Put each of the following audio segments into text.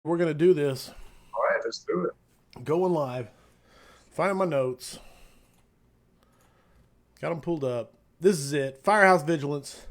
We're going to do this. All right, let's do it. Going live. Finding my notes. Got them pulled up. This is it. Firehouse Vigilance.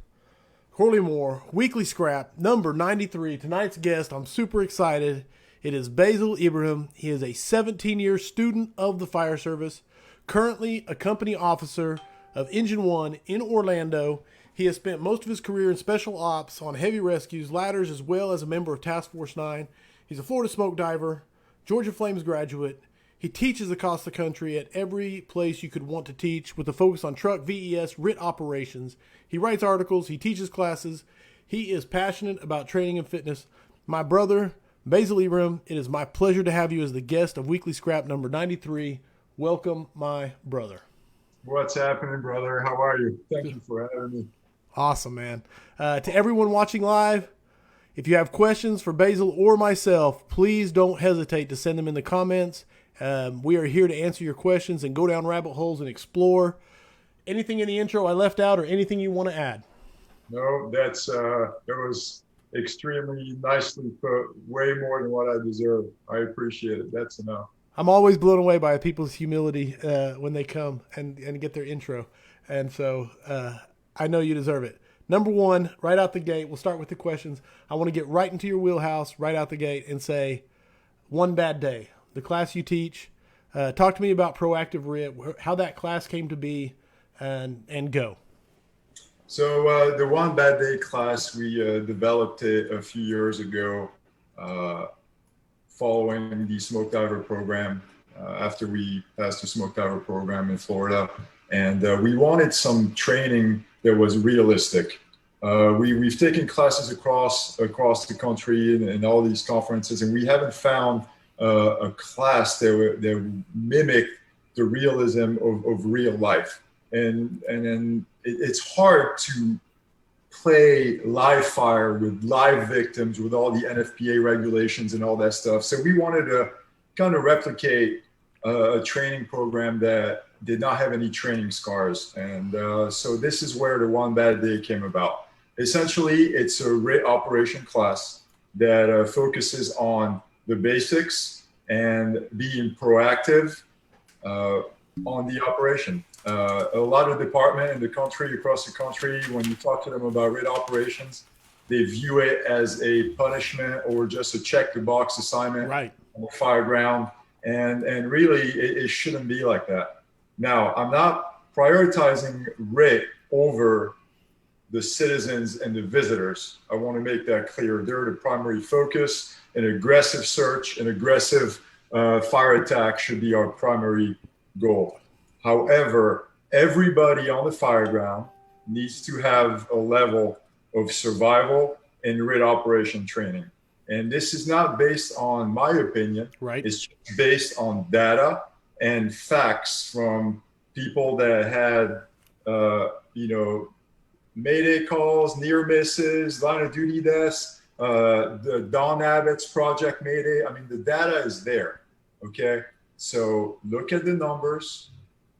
Corley Moore. Weekly Scrap. Number 93. Tonight's guest. I'm super excited. It is Bassel Ibrahim. He is a 17-year student of the fire service. Currently a company officer of Engine 1 in Orlando. He has spent most of his career in special ops on heavy rescues, ladders, as well as a member of Task Force 9. He's a Florida smoke diver, Georgia Flames graduate. He teaches across the country at every place you could want to teach with a focus on truck, VES, RIT operations. He writes articles. He teaches classes. He is passionate about training and fitness. My brother, Bassel Ibrahim, it is my pleasure to have you as the guest of Weekly Scrap number 93. Welcome, my brother. What's happening, brother? How are you? Thank you for having me. Awesome, man. To everyone watching live, if you have questions for Bassel or myself, please don't hesitate to send them in the comments. We are here to answer your questions and go down rabbit holes and explore. Anything in the intro I left out or anything you want to add? No, that was extremely nicely put, way more than what I deserve. I appreciate it. That's enough. I'm always blown away by people's humility when they come and get their intro. And so I know you deserve it. Number one, right out the gate, we'll start with the questions. I want to get right into your wheelhouse right out the gate and say, one bad day, the class you teach. Talk to me about Proactive RIT, how that class came to be, and go. So the one bad day class, we developed it a few years ago following the smoke diver program after we passed the smoke diver program in Florida. And we wanted some training that was realistic. We've taken classes across the country and all these conferences, and we haven't found a class that mimic the realism of real life. And then it's hard to play live fire with live victims with all the NFPA regulations and all that stuff. So we wanted to kind of replicate a training program that did not have any training scars. And so this is where the one bad day came about. Essentially, it's a RIT operation class that focuses on the basics and being proactive on the operation. A lot of departments in the country, across the country, when you talk to them about RIT operations, they view it as a punishment or just a check the box assignment Right. on the fire ground. And really, it shouldn't be like that. Now, I'm not prioritizing RIT over the citizens and the visitors. I want to make that clear. They're the primary focus. An aggressive search, an aggressive fire attack should be our primary goal. However, everybody on the fire ground needs to have a level of survival and RIT operation training. And this is not based on my opinion. Right. It's just based on data and facts from people that had, Mayday calls, near misses, line of duty deaths, the Don Abbott's Project Mayday. I mean, the data is there. Okay. So look at the numbers.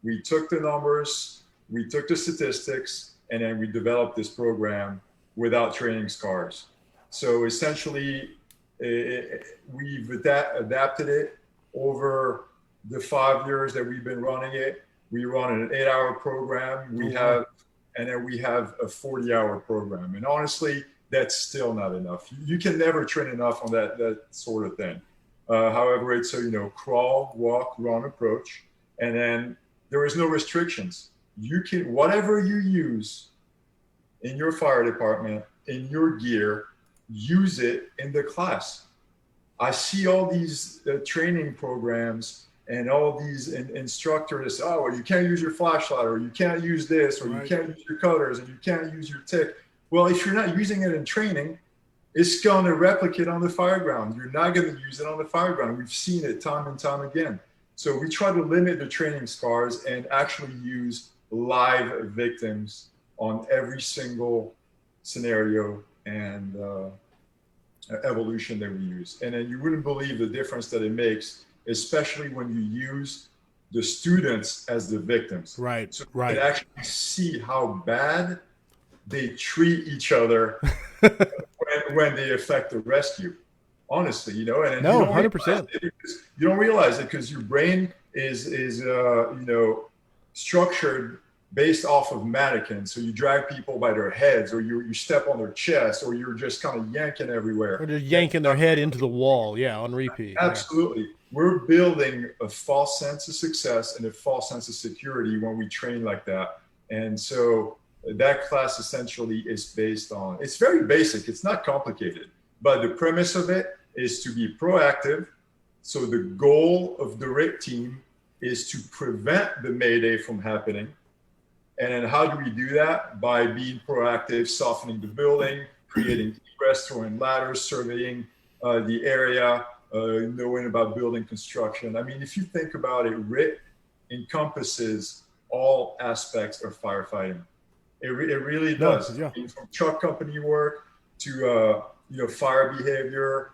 We took the numbers, we took the statistics, and then we developed this program without training scars. So essentially, we've adapted it over the 5 years that we've been running it. We run an 8-hour program. And then we have a 40-hour program. And honestly, that's still not enough. You can never train enough on that sort of thing. However, it's a crawl, walk, run approach. And then there is no restrictions. You can, whatever you use in your fire department, in your gear, use it in the class. I see all these training programs and all these instructors, oh, well, you can't use your flashlight, or you can't use this, or right. You can't use your cutters, and you can't use your tick. Well, if you're not using it in training, it's going to replicate on the fire ground. You're not going to use it on the fire ground. We've seen it time and time again. So we try to limit the training scars and actually use live victims on every single scenario and evolution that we use. And then you wouldn't believe the difference that it makes, especially when you use the students as the victims. Right, so right. You can actually see how bad they treat each other when they affect the rescue. honestly, you know, and you No, don't realize 100%. it because you don't realize it because your brain is you know, structured based off of mannequins. So you drag people by their heads, or you step on their chest, or you're just kind of yanking Or everywhere. just yanking their head into the wall. Yeah, on repeat. Yeah. Absolutely. We're building a false sense of success and a false sense of security when we train like that. And so that class essentially is based on, it's very basic, it's not complicated, but the premise of it is to be proactive. So the goal of the RIT team is to prevent the Mayday from happening. And then how do we do that? By being proactive, softening the building, creating egress, throwing ladders, surveying the area, knowing about building construction. I mean, if you think about it, RIT encompasses all aspects of firefighting. It really does. Yeah. I mean, from truck company work to you know, fire behavior,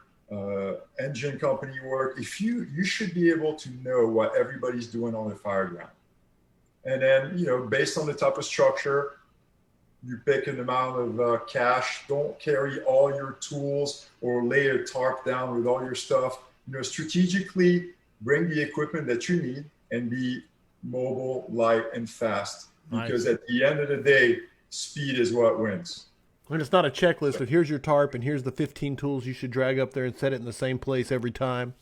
engine company work. If you should be able to know what everybody's doing on the fire ground. And then, you know, based on the type of structure, you pick an amount of cash. Don't carry all your tools or lay a tarp down with all your stuff. You know, strategically bring the equipment that you need and be mobile, light, and fast. Because at the end of the day, speed is what wins. And it's not a checklist of here's your tarp and here's the 15 tools you should drag up there and set it in the same place every time.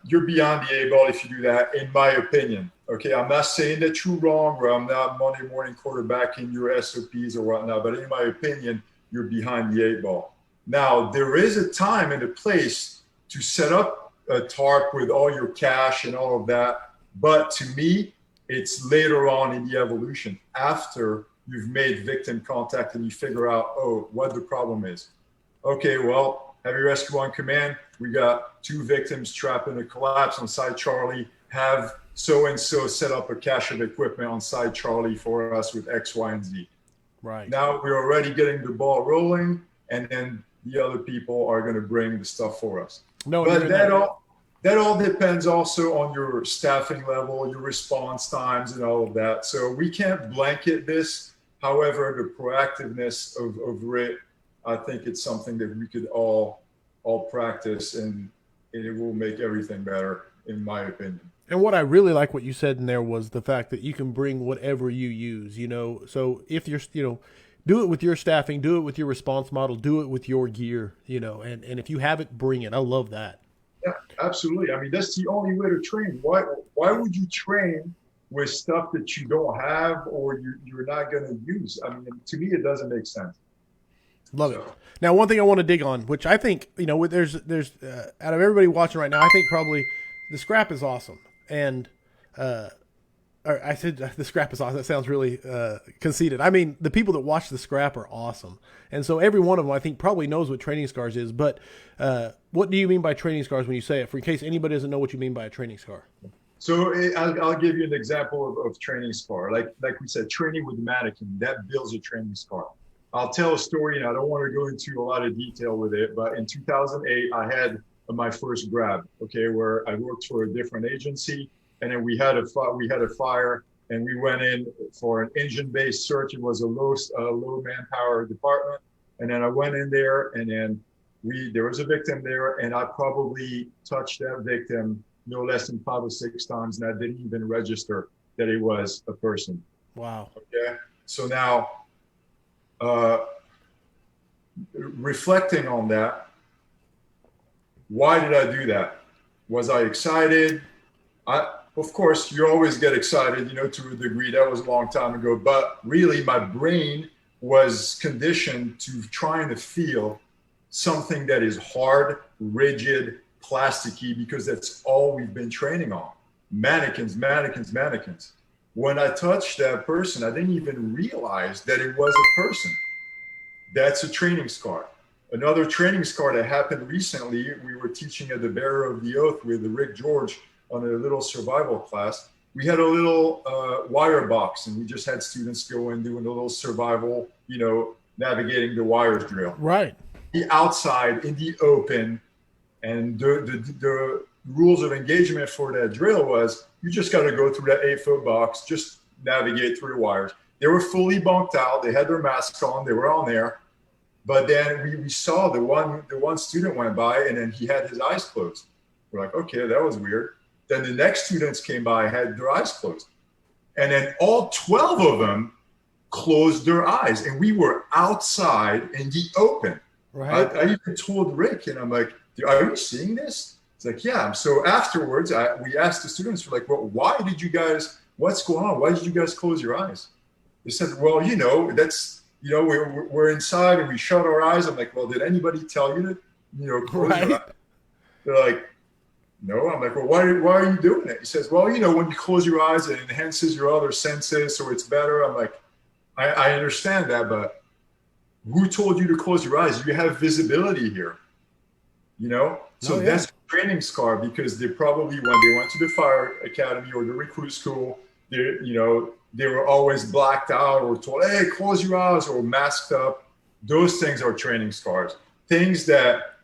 You're beyond the A ball if you do that, in my opinion. Okay, I'm not saying that you're wrong, or I'm not Monday morning quarterbacking your SOPs or whatnot, but in my opinion, you're behind the 8 ball. Now, there is a time and a place to set up a tarp with all your cash and all of that, but to me, it's later on in the evolution, after you've made victim contact and you figure out, oh, what the problem is. Okay, well, Heavy Rescue on command, we got 2 victims trapped in a collapse on side Charlie. Have so-and-so set up a cache of equipment on side Charlie for us with X, Y, and Z. Right. Now we're already getting the ball rolling, and then the other people are going to bring the stuff for us. No, but that all depends also on your staffing level, your response times, and all of that. So we can't blanket this. However, the proactiveness of RIT, I think it's something that we could all practice, and it will make everything better, in my opinion. And what I really like what you said in there was the fact that you can bring whatever you use, you know. So if you're, you know, do it with your staffing, do it with your response model, do it with your gear, you know, and if you have it, bring it. I love that. Yeah, absolutely. I mean, that's the only way to train. Why would you train with stuff that you don't have or you're not going to use? I mean, to me, it doesn't make sense. Love it. Now, one thing I want to dig on, which I think, you know, there's out of everybody watching right now, I think probably the scrap is awesome. And I said the scrap is awesome. That sounds really conceited. I mean, the people that watch the scrap are awesome. And so every one of them, I think, probably knows what training scars is. But what do you mean by training scars when you say it, for in case anybody doesn't know what you mean by a training scar? So I'll give you an example of training scar. Like we said, training with mannequin, that builds a training scar. I'll tell a story, and I don't want to go into a lot of detail with it, but in 2008, I had my first grab, okay, where I worked for a different agency, and then we had a fire, and we went in for an engine-based search. It was a low manpower department, and then I went in there, and then there was a victim there, and I probably touched that victim no less than 5 or 6 times, and I didn't even register that it was a person. Wow. Okay, so now, reflecting on that, why did I do that? Was I excited? Of course, you always get excited, you know, to a degree. That was a long time ago. But really, my brain was conditioned to trying to feel something that is hard, rigid, plasticky, because that's all we've been training on. Mannequins, mannequins, mannequins. When I touched that person, I didn't even realize that it was a person. That's a training scar. Another training scar that happened recently, we were teaching at the Bearer of the Oath with Rick George on a little survival class. We had a little wire box, and we just had students go and doing a little survival, you know, navigating the wires drill. Right. The outside in the open, and the rules of engagement for that drill was you just got to go through that 8-foot box, just navigate through the wires. They were fully bunked out. They had their masks on. They were on there. But then we saw the one student went by and then he had his eyes closed. We're like, okay, that was weird. Then the next students came by, had their eyes closed. And then all 12 of them closed their eyes. And we were outside in the open. Right. I even told Rick, and I'm like, are you seeing this? It's like, yeah. So afterwards, we asked the students, we're like, well, why did you guys, what's going on? Why did you guys close your eyes? They said, well, that's, we're inside and we shut our eyes. I'm like, well, did anybody tell you to, close your eyes? They're like, no. I'm like, well, why are you doing it? He says, well, when you close your eyes, it enhances your other senses, so it's better. I'm like, I understand that, but who told you to close your eyes? You have visibility here, So that's a training scar, because they probably, when they went to the fire academy or the recruit school, they were always blacked out or told, hey, close your eyes, or masked up. Those things are training scars. Things that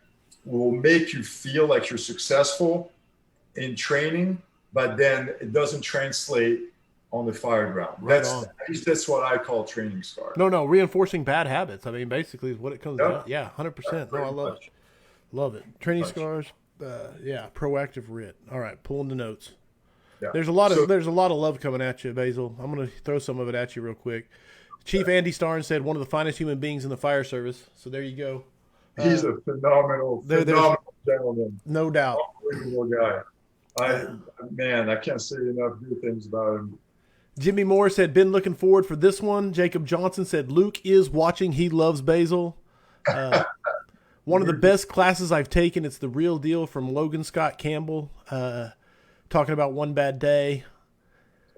will make you feel like you're successful in training, but then it doesn't translate on the fire ground. At least that's what I call training scar. No, reinforcing bad habits. I mean, basically is what it comes down. Yeah, 100%. No, I love it. Love it. Training scars. Proactive RIT. All right, pulling the notes. Yeah. There's a lot of love coming at you, Basil. I'm going to throw some of it at you real quick. Chief Andy Starn said one of the finest human beings in the fire service. So there you go. He's a phenomenal gentleman. No doubt. Unbelievable guy. I can't say enough good things about him. Jimmy Moore said, been looking forward for this one. Jacob Johnson said, Luke is watching. He loves Basil. One of the best classes I've taken. It's the real deal, from Logan Scott Campbell. Talking about One Bad Day.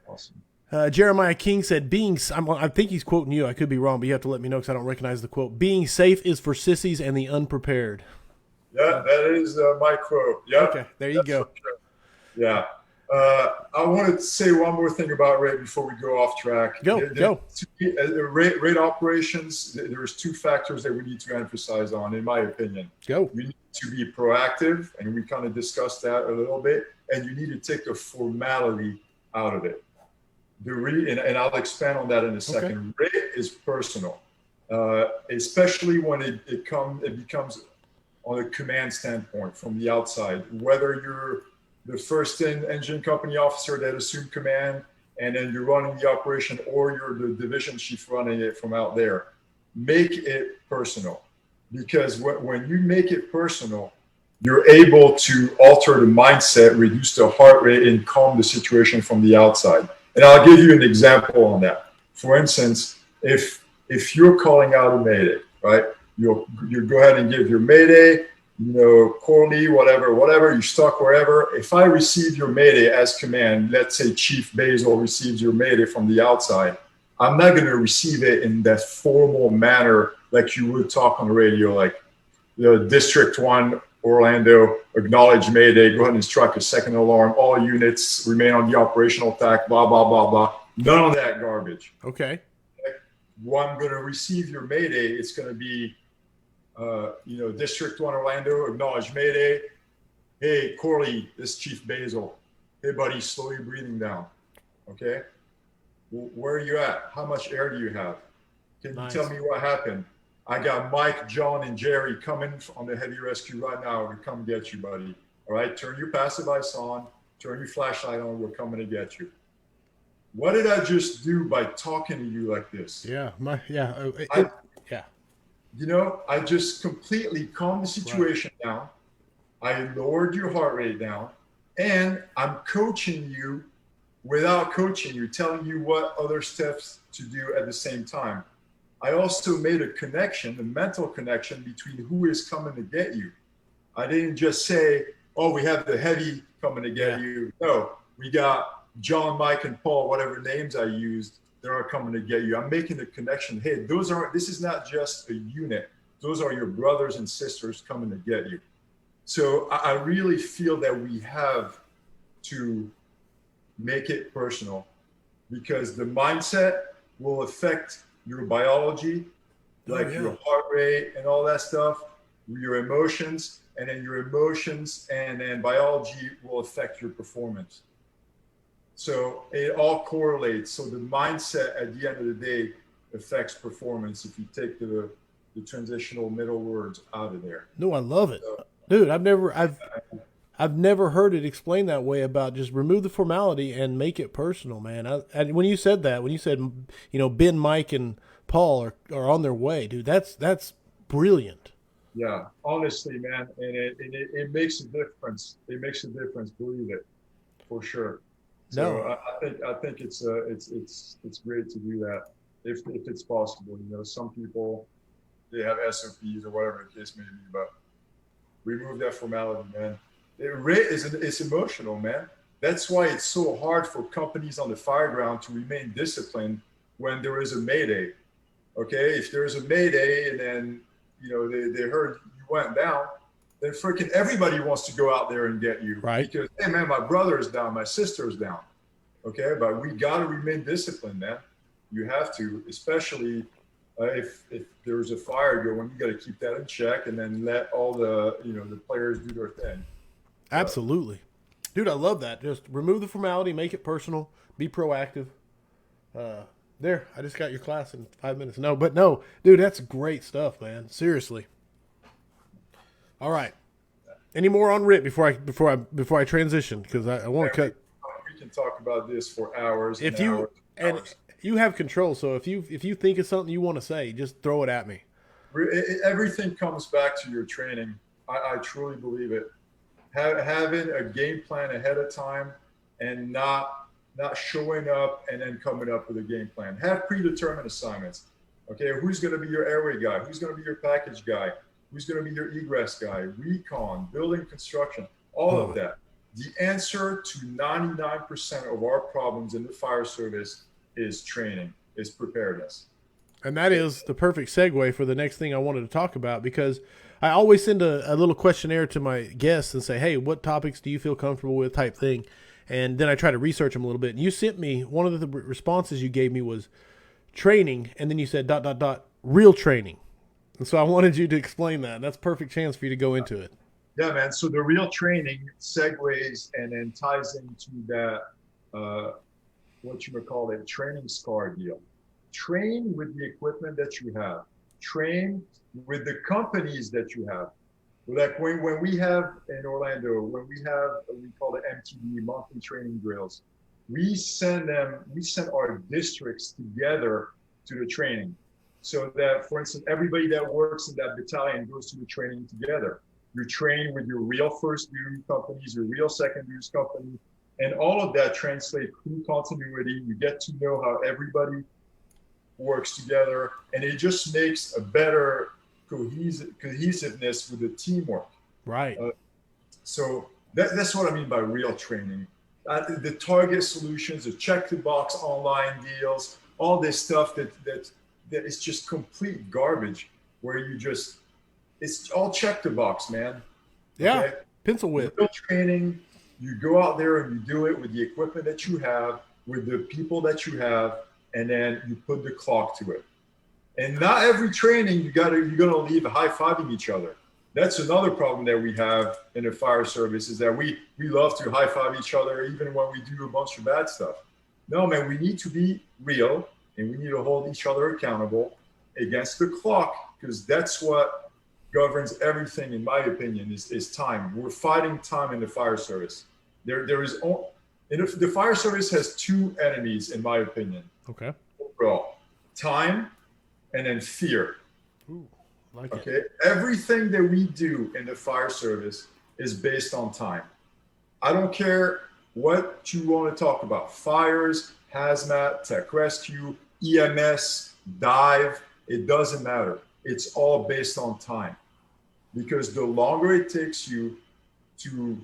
Awesome. Jeremiah King said, I think he's quoting you. I could be wrong, but you have to let me know because I don't recognize the quote. Being safe is for sissies and the unprepared. Yeah, that is my quote. Yeah. Okay, there you go. Sure. Yeah. I wanted to say one more thing about RIT before we go off track. Go. RIT operations, there's two factors that we need to emphasize on, in my opinion. Go. We need to be proactive, and we kind of discussed that a little bit, and you need to take the formality out of it. And I'll expand on that in a second. Okay. RIT is personal, especially when it becomes on a command standpoint from the outside, whether you're the first engine company officer that assumed command and then you're running the operation, or you're the division chief running it from out there. Make it personal, because when you make it personal, you're able to alter the mindset, reduce the heart rate, and calm the situation from the outside. And I'll give you an example on that. For instance, if you're calling out a mayday, right? You go ahead and give your mayday, Corley, whatever, you stuck wherever. If I receive your mayday as command, let's say Chief Basil receives your mayday from the outside, I'm not going to receive it in that formal manner like you would talk on the radio, like District 1, Orlando, acknowledge mayday, go ahead and strike a second alarm, all units remain on the operational track, blah, blah, blah, blah. None of that garbage. Okay. When I'm going to receive your mayday, it's going to be, District 1 Orlando, acknowledge mayday. Hey, Corley, this is Chief Basil. Hey, buddy, slowly breathing down. Okay? Where are you at? How much air do you have? Can you tell me what happened? I got Mike, John, and Jerry coming on the heavy rescue right now to come get you, buddy. All right? Turn your passive ice on. Turn your flashlight on. We're coming to get you. What did I just do by talking to you like this? Yeah. I just completely calmed the situation down. I lowered your heart rate down, and I'm coaching you without coaching you, telling you what other steps to do at the same time. I also made a connection, a mental connection between who is coming to get you. I didn't just say, oh, we have the heavy coming to get you. No, we got John, Mike, and Paul, whatever names I used, that are coming to get you. I'm making the connection. Hey, this is not just a unit. Those are your brothers and sisters coming to get you. So I really feel that we have to make it personal, because the mindset will affect your biology, your heart rate and all that stuff, your emotions, and then your emotions and then biology will affect your performance. So it all correlates. So the mindset at the end of the day affects performance if you take the the transitional middle words out of there. No, I love it, So, dude. I've never heard it explained that way about just remove the formality and make it personal, man. When you said that, when you said, Ben, Mike, and Paul are on their way, dude, that's brilliant. yeah, honestly, man, and it makes a difference. It makes a difference, believe it, for sure. So No, I think it's great to do that if it's possible. Some people they have SOPs or whatever the case may be, but remove that formality, man. It's emotional, man. That's why it's so hard for companies on the fire ground to remain disciplined when there is a mayday. Okay, if there's a mayday and then they heard you went down, then freaking everybody wants to go out there and get you right? because hey man, my brother is down, my sister is down. Okay, but we got to remain disciplined, man. You have to, especially if there's a fire going, you got to keep that in check and then let all the players do their thing. Absolutely, dude. I love that. Just remove the formality, make it personal, be proactive. There, I just got your class in 5 minutes. No, dude, that's great stuff, man. Seriously. All right. Any more on RIT before I transition? Because I want to cut. We can talk about this for hours. If and you hours and hours. you have control, so if you think of something you want to say, just throw it at me. Everything comes back to your training. I truly believe it. Having a game plan ahead of time and not showing up and then coming up with a game plan. Have predetermined assignments. Okay, who's going to be your airway guy? Who's going to be your package guy? Who's going to be your egress guy? Recon, building construction, all of that. The answer to 99% of our problems in the fire service is training, is preparedness. And that is the perfect segue for the next thing I wanted to talk about, because I always send a little questionnaire to my guests and say, hey, what topics do you feel comfortable with, type thing. And then I try to research them a little bit. And you sent me, one of the responses you gave me was training, and then you said ... real training. And so I wanted you to explain that. That's a perfect chance for you to go into it. Yeah, man. So the real training segues and then ties into that, what you would call a training scar deal. Train with the equipment that you have. Train with the companies that you have. Like when we have in Orlando, when we call it MTD, monthly training drills, we send our districts together to the training. So that, for instance, everybody that works in that battalion goes to the training together. You train with your real first duty companies, your real second duty company, and all of that translates through continuity. You get to know how everybody works together, and it just makes a better cohesiveness with the teamwork. Right. So that's what I mean by real training. The target solutions, the check the box online deals, all this stuff that is just complete garbage, where it's all check the box, man. Yeah. Okay? Pencil whip. Real training, you go out there and you do it with the equipment that you have, with the people that you have, and then you put the clock to it. And not every training you're gonna leave high-fiving each other. That's another problem that we have in the fire service, is that we love to high-five each other even when we do a bunch of bad stuff. No, man, we need to be real, and we need to hold each other accountable against the clock, because that's what governs everything, in my opinion, is time. We're fighting time in the fire service. The fire service has two enemies, in my opinion. Okay. Overall, time and then fear. Ooh, like okay. It. Everything that we do in the fire service is based on time. I don't care what you want to talk about. Fires, hazmat, tech rescue, EMS, dive, it doesn't matter. It's all based on time. Because the longer it takes you to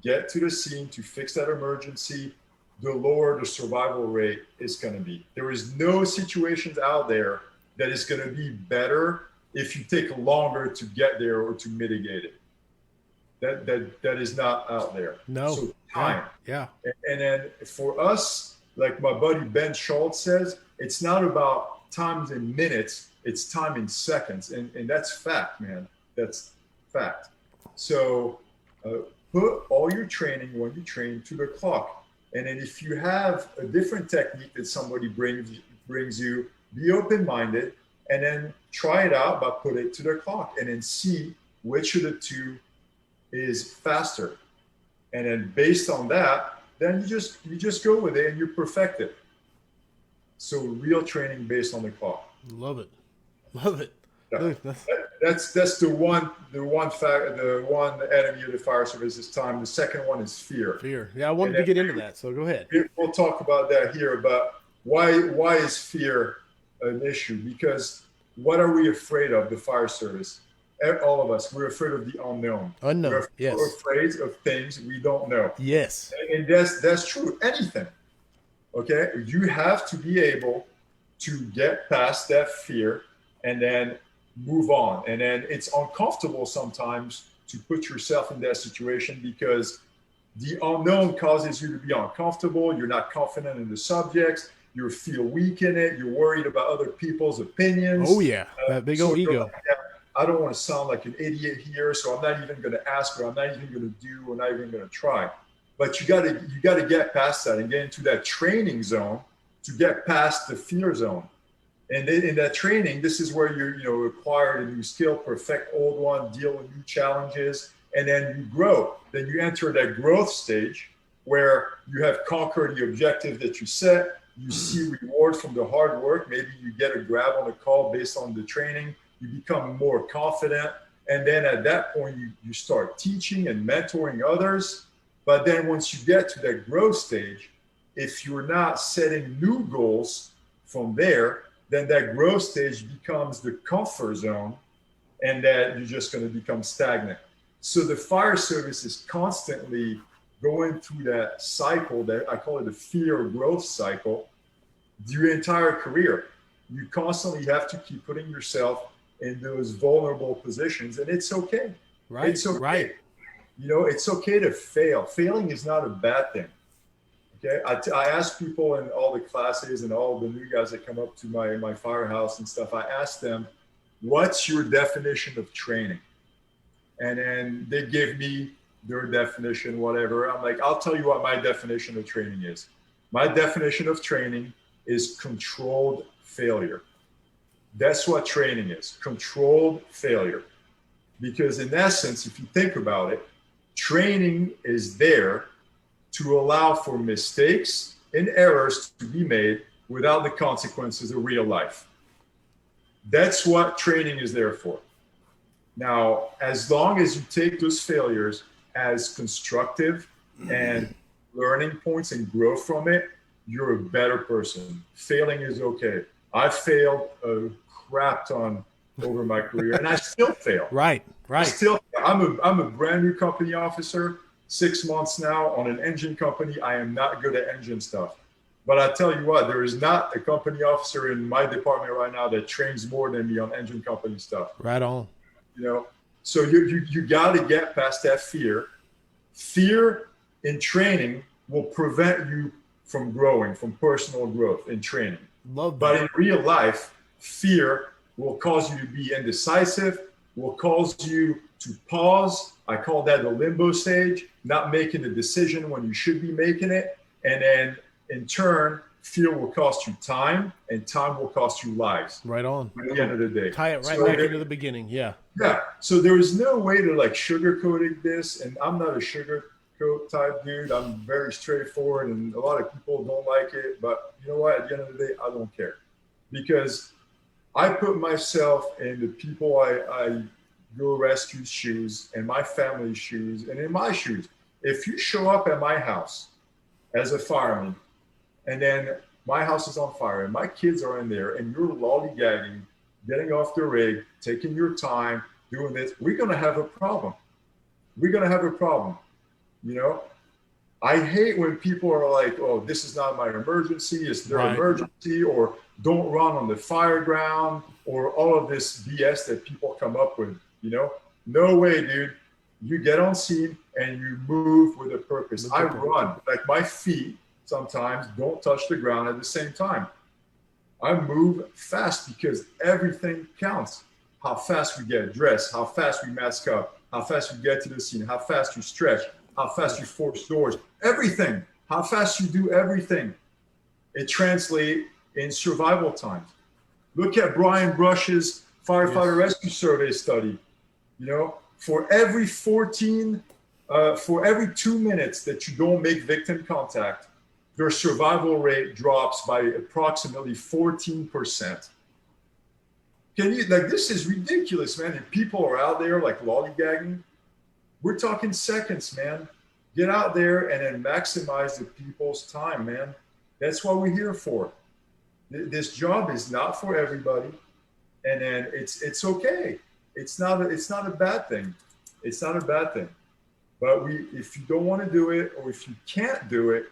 get to the scene, to fix that emergency, the lower the survival rate is going to be. There is no situations out there that is going to be better if you take longer to get there or to mitigate it. That is not out there. No. So time. Yeah. And then for us, like my buddy Ben Schultz says, it's not about times in minutes, it's time in seconds. And that's fact, man. That's fact. So put all your training when you train to the clock. And then if you have a different technique that somebody brings you, be open-minded and then try it out, but put it to the clock and then see which of the two is faster. And then based on that, then you just go with it and you perfect it. So real training based on the clock. Love it. Love it. Yeah. That's the one enemy of the fire service is time. The second one is fear. Fear. Yeah, I wanted to get into that, so go ahead. We'll talk about that here, but why is fear an issue? Because what are we afraid of, the fire service? All of us, we're afraid of the unknown. Unknown, yes. We're afraid of things we don't know. Yes. And that's true. Anything. Okay? You have to be able to get past that fear and then move on. And then it's uncomfortable sometimes to put yourself in that situation because the unknown causes you to be uncomfortable. You're not confident in the subjects. You feel weak in it. You're worried about other people's opinions. Oh, yeah. That big old ego. Like, yeah, I don't want to sound like an idiot here, so I'm not even going to ask, or I'm not even going to do, or not even going to try. But you got to get past that and get into that training zone to get past the fear zone. And in that training, this is where you acquire a new skill, perfect old one, deal with new challenges, and then you grow. Then you enter that growth stage where you have conquered the objective that you set. You see reward from the hard work. Maybe you get a grab on a call based on the training. You become more confident. And then at that point, you start teaching and mentoring others. But then once you get to that growth stage, if you're not setting new goals from there, then that growth stage becomes the comfort zone, and that you're just going to become stagnant. So the fire service is constantly going through that cycle that I call it the fear growth cycle. Your entire career, you constantly have to keep putting yourself in those vulnerable positions, and it's okay. Right. It's okay. Right. It's okay to fail. Failing is not a bad thing. Okay, I ask people in all the classes and all the new guys that come up to my firehouse and stuff, I ask them, what's your definition of training? And then they give me their definition, whatever. I'm like, I'll tell you what my definition of training is. My definition of training is controlled failure. That's what training is, controlled failure. Because in essence, if you think about it, training is there to allow for mistakes and errors to be made without the consequences of real life. That's what training is there for. Now, as long as you take those failures as constructive and learning points and grow from it, you're a better person. Failing is okay. I failed a crap ton over my career, and I still fail. Right. I'm a brand new company officer, 6 months now on an engine company. I am not good at engine stuff. But I tell you what, there is not a company officer in my department right now that trains more than me on engine company stuff. Right on. So you got to get past that fear. Fear in training will prevent you from growing, from personal growth in training. Love that. But in real life, fear will cause you to be indecisive, will cause you to pause. I call that the limbo stage, not making a decision when you should be making it. And then in turn, fear will cost you time, and time will cost you lives. Right on. At the end of the day. Tie it back into the beginning. Yeah. Yeah. So there is no way to sugarcoating this. And I'm not a sugarcoat type dude. I'm very straightforward, and a lot of people don't like it. But you know what? At the end of the day, I don't care. Because I put myself in the people I go rescue's shoes and my family's shoes and in my shoes. If you show up at my house as a fireman, and then my house is on fire and my kids are in there and you're lollygagging, getting off the rig, taking your time, doing this, we're going to have a problem. We're going to have a problem. I hate when people are like, oh, this is not my emergency, it's their emergency, or don't run on the fire ground, or all of this BS that people come up with. No way, dude. You get on scene and you move with a purpose. I run, like my feet sometimes don't touch the ground at the same time. I move fast because everything counts. How fast we get dressed, how fast we mask up, how fast we get to the scene, how fast you stretch, how fast you force doors, everything, how fast you do everything. It translates in survival times. Look at Brian Brush's firefighter rescue survey study. You know, for every 2 minutes that you don't make victim contact, their survival rate drops by approximately 14%. Can you, like, this is ridiculous, man. And people are out there like lollygagging. We're talking seconds, man. Get out there and then maximize the people's time, man. That's what we're here for. This job is not for everybody, and then it's okay. It's not a bad thing. It's not a bad thing. But if you don't want to do it, or if you can't do it,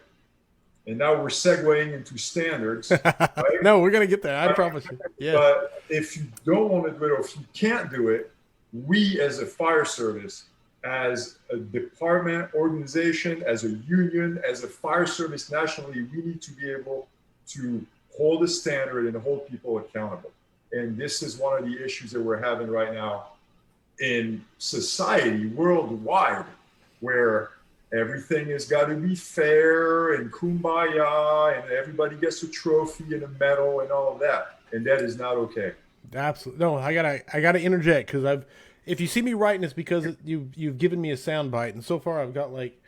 and now we're segueing into standards. Right? No, we're gonna get there. I promise you. Yeah. But if you don't want to do it, or if you can't do it, we as a fire service, as a department, organization, as a union, as a fire service nationally, we need to be able to hold a standard and hold people accountable. And this is one of the issues that we're having right now in society worldwide, where everything has got to be fair and kumbaya, and everybody gets a trophy and a medal and all of that. And that is not okay. Absolutely. No, I gotta interject, because if you see me writing, it's because you've given me a sound bite, and so far I've got like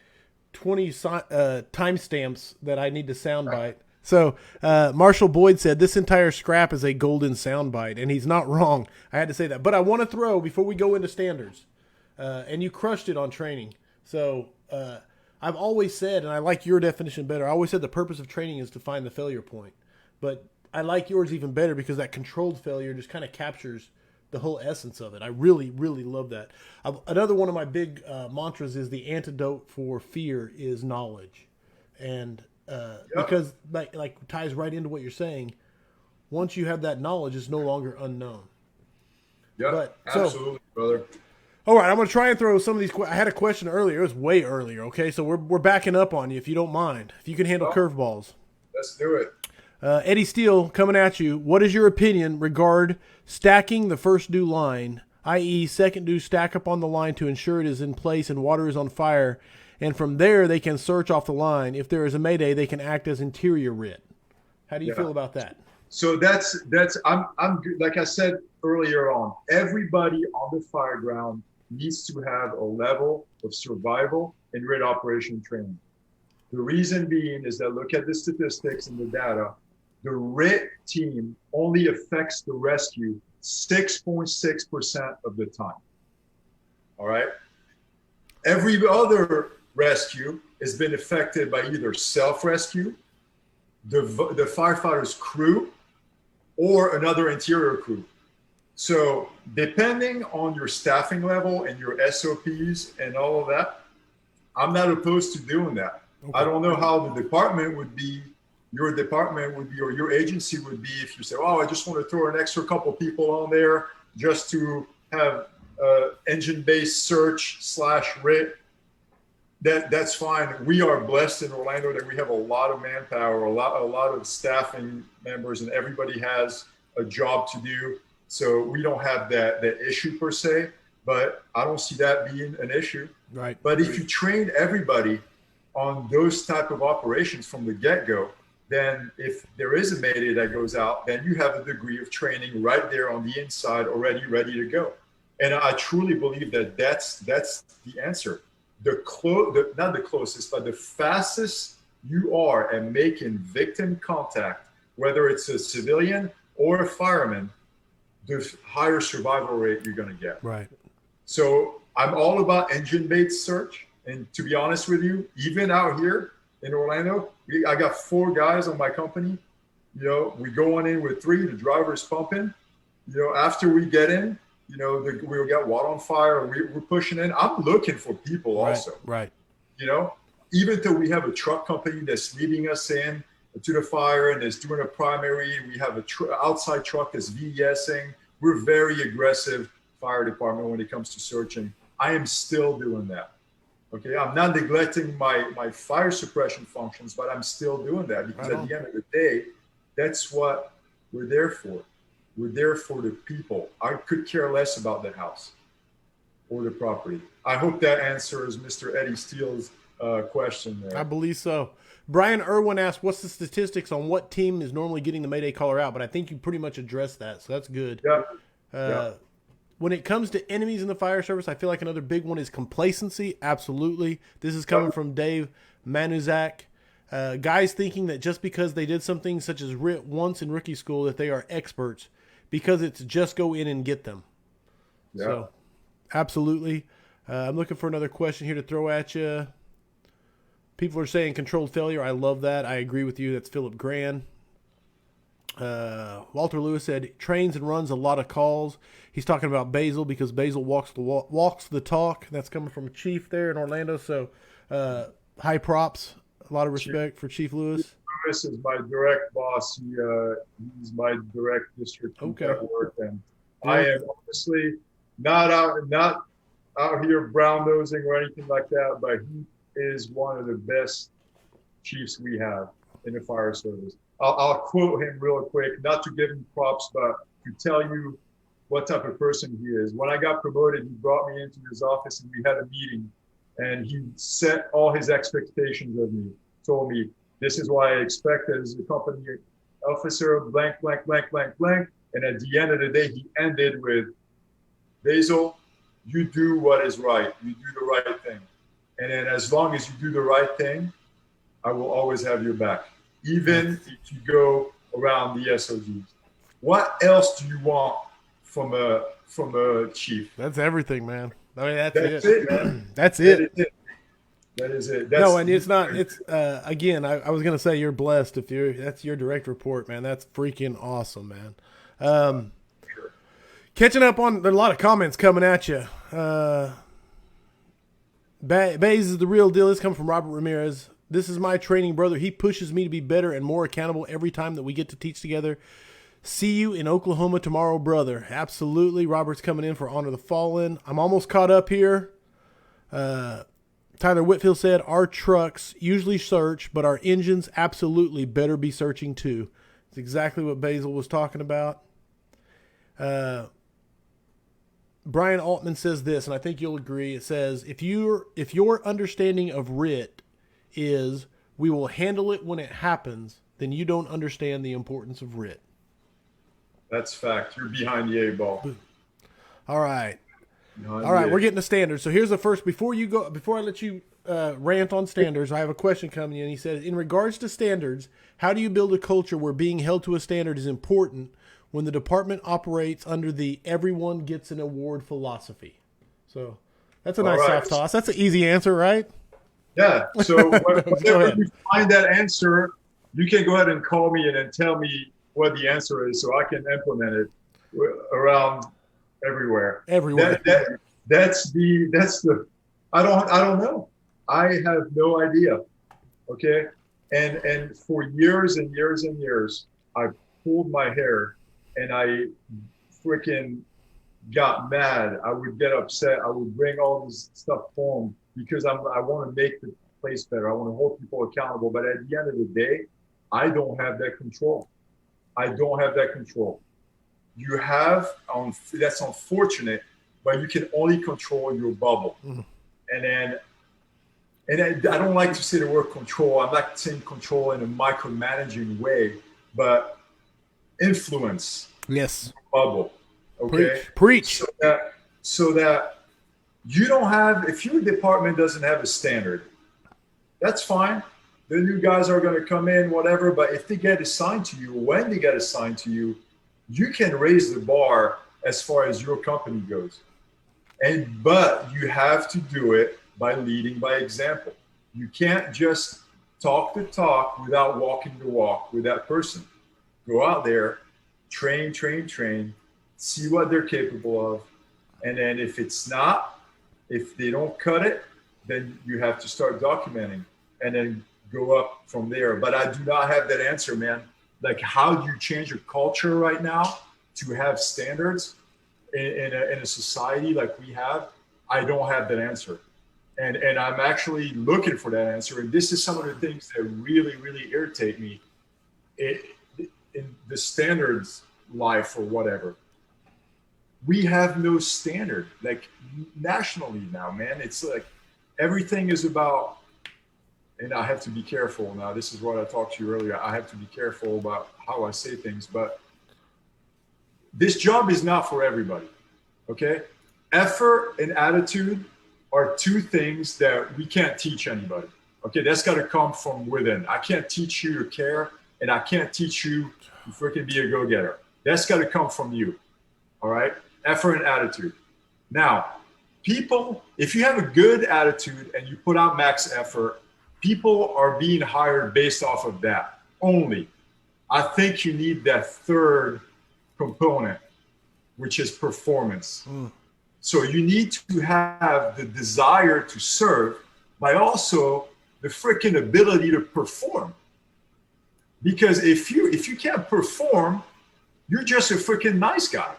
20 timestamps that I need to sound bite. So Marshall Boyd said this entire scrap is a golden sound bite, and he's not wrong. I had to say that, but I want to throw before we go into standards, and you crushed it on training. So I've always said, and I like your definition better, I always said the purpose of training is to find the failure point. But I like yours even better, because that controlled failure just kind of captures the whole essence of it. I really, really love that. Another one of my big mantras is the antidote for fear is knowledge. And because like ties right into what you're saying, once you have that knowledge, it's no longer unknown. Yeah, absolutely, brother. All right, I'm going to try and throw some of these. I had a question earlier. It was way earlier, okay? So we're backing up on you, if you don't mind. If you can handle curveballs. Let's do it. Eddie Steele, coming at you. What is your opinion regarding stacking the first due line, i.e. second due stack up on the line to ensure it is in place and water is on fire, and from there they can search off the line. If there is a mayday, they can act as interior RIT. How do you feel about that? So that's I'm like I said earlier on, everybody on the fire ground needs to have a level of survival and RIT operation training. The reason being is that, look at the statistics and the data. The RIT team only affects the rescue 6.6% of the time. All right. Every other rescue has been affected by either self-rescue, the firefighter's crew, or another interior crew. So depending on your staffing level and your SOPs and all of that, I'm not opposed to doing that. Okay. I don't know how the department would be, your department would be, or your agency would be, if you say, oh, I just want to throw an extra couple people on there just to have engine-based search / RIT. That's fine. We are blessed in Orlando that we have a lot of manpower, a lot of staffing members, and everybody has a job to do. So we don't have that issue per se, but I don't see that being an issue. Right. But if you train everybody on those type of operations from the get-go, then if there is a mayday that goes out, then you have a degree of training right there on the inside already ready to go. And I truly believe that that's the answer. Not the closest, but the fastest you are at making victim contact, whether it's a civilian or a fireman, the higher survival rate you're going to get. Right. So I'm all about engine-based search. And to be honest with you, even out here in Orlando, I got 4 guys on my company. You know, we go on in with 3, the driver's pumping. You know, after we get in, you know, we'll get water on fire. We're pushing in. I'm looking for people also. Right. You know, even though we have a truck company that's leading us in to the fire and is doing a primary, we have a outside truck that's VESing. We're very aggressive fire department when it comes to searching. I am still doing that. Okay, I'm not neglecting my fire suppression functions, but I'm still doing that because at the end of the day, that's what we're there for. We're there for the people. I could care less about the house or the property. I hope that answers Mr. Eddie Steele's question there. I believe so. Brian Irwin asked, what's the statistics on what team is normally getting the Mayday caller out? But I think you pretty much addressed that, so that's good. Yeah. When it comes to enemies in the fire service, I feel like another big one is complacency. Absolutely. This is coming from Dave Manuzak. Guys thinking that just because they did something such as RIT once in rookie school that they are experts because it's just go in and get them. Yeah. So, absolutely. I'm looking for another question here to throw at you. People are saying controlled failure. I love that. I agree with you. That's Philip Grand. Walter Lewis said trains and runs a lot of calls. He's talking about Bassel because Bassel walks the talk. That's coming from a chief there in Orlando. So high props. A lot of respect for Chief Lewis. Lewis is my direct boss. He's my direct district at work, and I am honestly not out here brown nosing or anything like that, but he is one of the best chiefs we have in the fire service. I'll quote him real quick, not to give him props, but to tell you what type of person he is. When I got promoted, he brought me into his office and we had a meeting, and he set all his expectations of me, told me, this is what I expect as a company officer, blank, blank, blank, blank, blank. And at the end of the day, he ended with, Bassel, you do what is right. You do the right thing. And then as long as you do the right thing, I will always have your back, even if you go around the SOGs. What else do you want from a chief? That's everything, man. I mean, that's it, man. That's it. That is it. No, and it's not. It's again. I was gonna say you're blessed if that's your direct report, man. That's freaking awesome, man. Catching up on, there's a lot of comments coming at you. Bays is the real deal. This comes from Robert Ramirez. This is my training brother. He pushes me to be better and more accountable every time that we get to teach together. See you in Oklahoma tomorrow, brother. Absolutely. Robert's coming in for Honor the Fallen. I'm almost caught up here. Tyler Whitfield said, our trucks usually search, but our engines absolutely better be searching too. It's exactly what Bassel was talking about. Brian Altman says this, and I think you'll agree. It says, if your understanding of RIT is we will handle it when it happens, then you don't understand the importance of RIT. That's fact. You're behind the eight ball. All right. We're getting to standards. So here's the first. Before I let you rant on standards, I have a question coming in. He said, in regards to standards, how do you build a culture where being held to a standard is important when the department operates under the everyone gets an award philosophy? So that's a nice soft toss. That's an easy answer, right? Yeah. So whenever you find that answer, you can go ahead and call me and then tell me what the answer is so I can implement it around everywhere. That's the I don't know. I have no idea. Okay. And for years and years and years, I pulled my hair and I freaking got mad. I would get upset. I would bring all this stuff home because I want to make the place better. I want to hold people accountable. But at the end of the day, I don't have that control. You have, that's unfortunate, but you can only control your bubble. Mm. And I don't like to say the word control. I'm not saying control in a micromanaging way, but influence. Yes. Bubble. Okay. Preach. So that you don't have, if your department doesn't have a standard, that's fine. The new guys are going to come in, whatever. But if they get assigned to you, when they get assigned to you, you can raise the bar as far as your company goes. But you have to do it by leading by example. You can't just talk the talk without walking the walk with that person. Go out there, train, see what they're capable of. And then if they don't cut it, then you have to start documenting and then go up from there. But I do not have that answer, man. Like, how do you change your culture right now to have standards in a society like we have? I don't have that answer. And I'm actually looking for that answer. And this is some of the things that really, really irritate me in the standards life or whatever. We have no standard, like nationally now, man. It's like everything is about and I have to be careful now. This is what I talked to you earlier. I have to be careful about how I say things, but this job is not for everybody. Okay. Effort and attitude are two things that we can't teach anybody. Okay. That's got to come from within. I can't teach you to care, and I can't teach you to freaking be a go-getter. That's got to come from you. All right. Effort and attitude. Now, people, if you have a good attitude and you put out max effort, people are being hired based off of that only. I think you need that third component, which is performance. So you need to have the desire to serve, but also the freaking ability to perform. Because if you can't perform, you're just a freaking nice guy.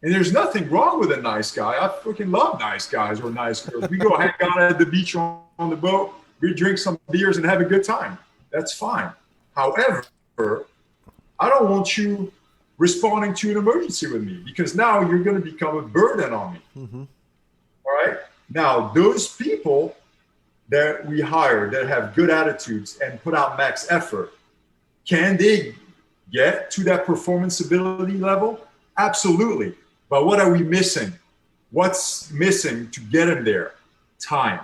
And there's nothing wrong with a nice guy. I freaking love nice guys or nice girls. We go hang out at the beach on the boat, we drink some beers and have a good time. That's fine. However, I don't want you responding to an emergency with me, because now you're going to become a burden on me. All right. Now, those people that we hire that have good attitudes and put out max effort, can they get to that performance ability level? Absolutely. But what are we missing? What's missing to get them there? Time.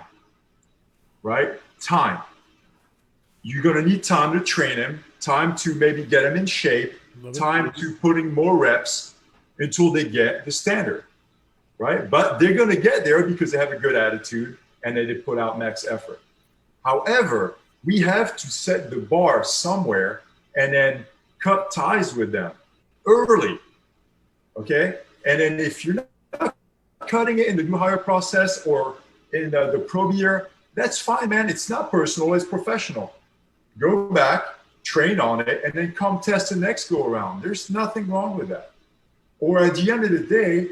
Right? Time. You're going to need time to train them, time to maybe get them in shape, time to putting more reps until they get the standard, right? But they're going to get there because they have a good attitude and they put out max effort. However, we have to set the bar somewhere and then cut ties with them early, okay? And then if you're not cutting it in the new hire process or in the probe year, that's fine, man. It's not personal, it's professional. Go back, train on it, and then come test the next go around. There's nothing wrong with that. Or at the end of the day,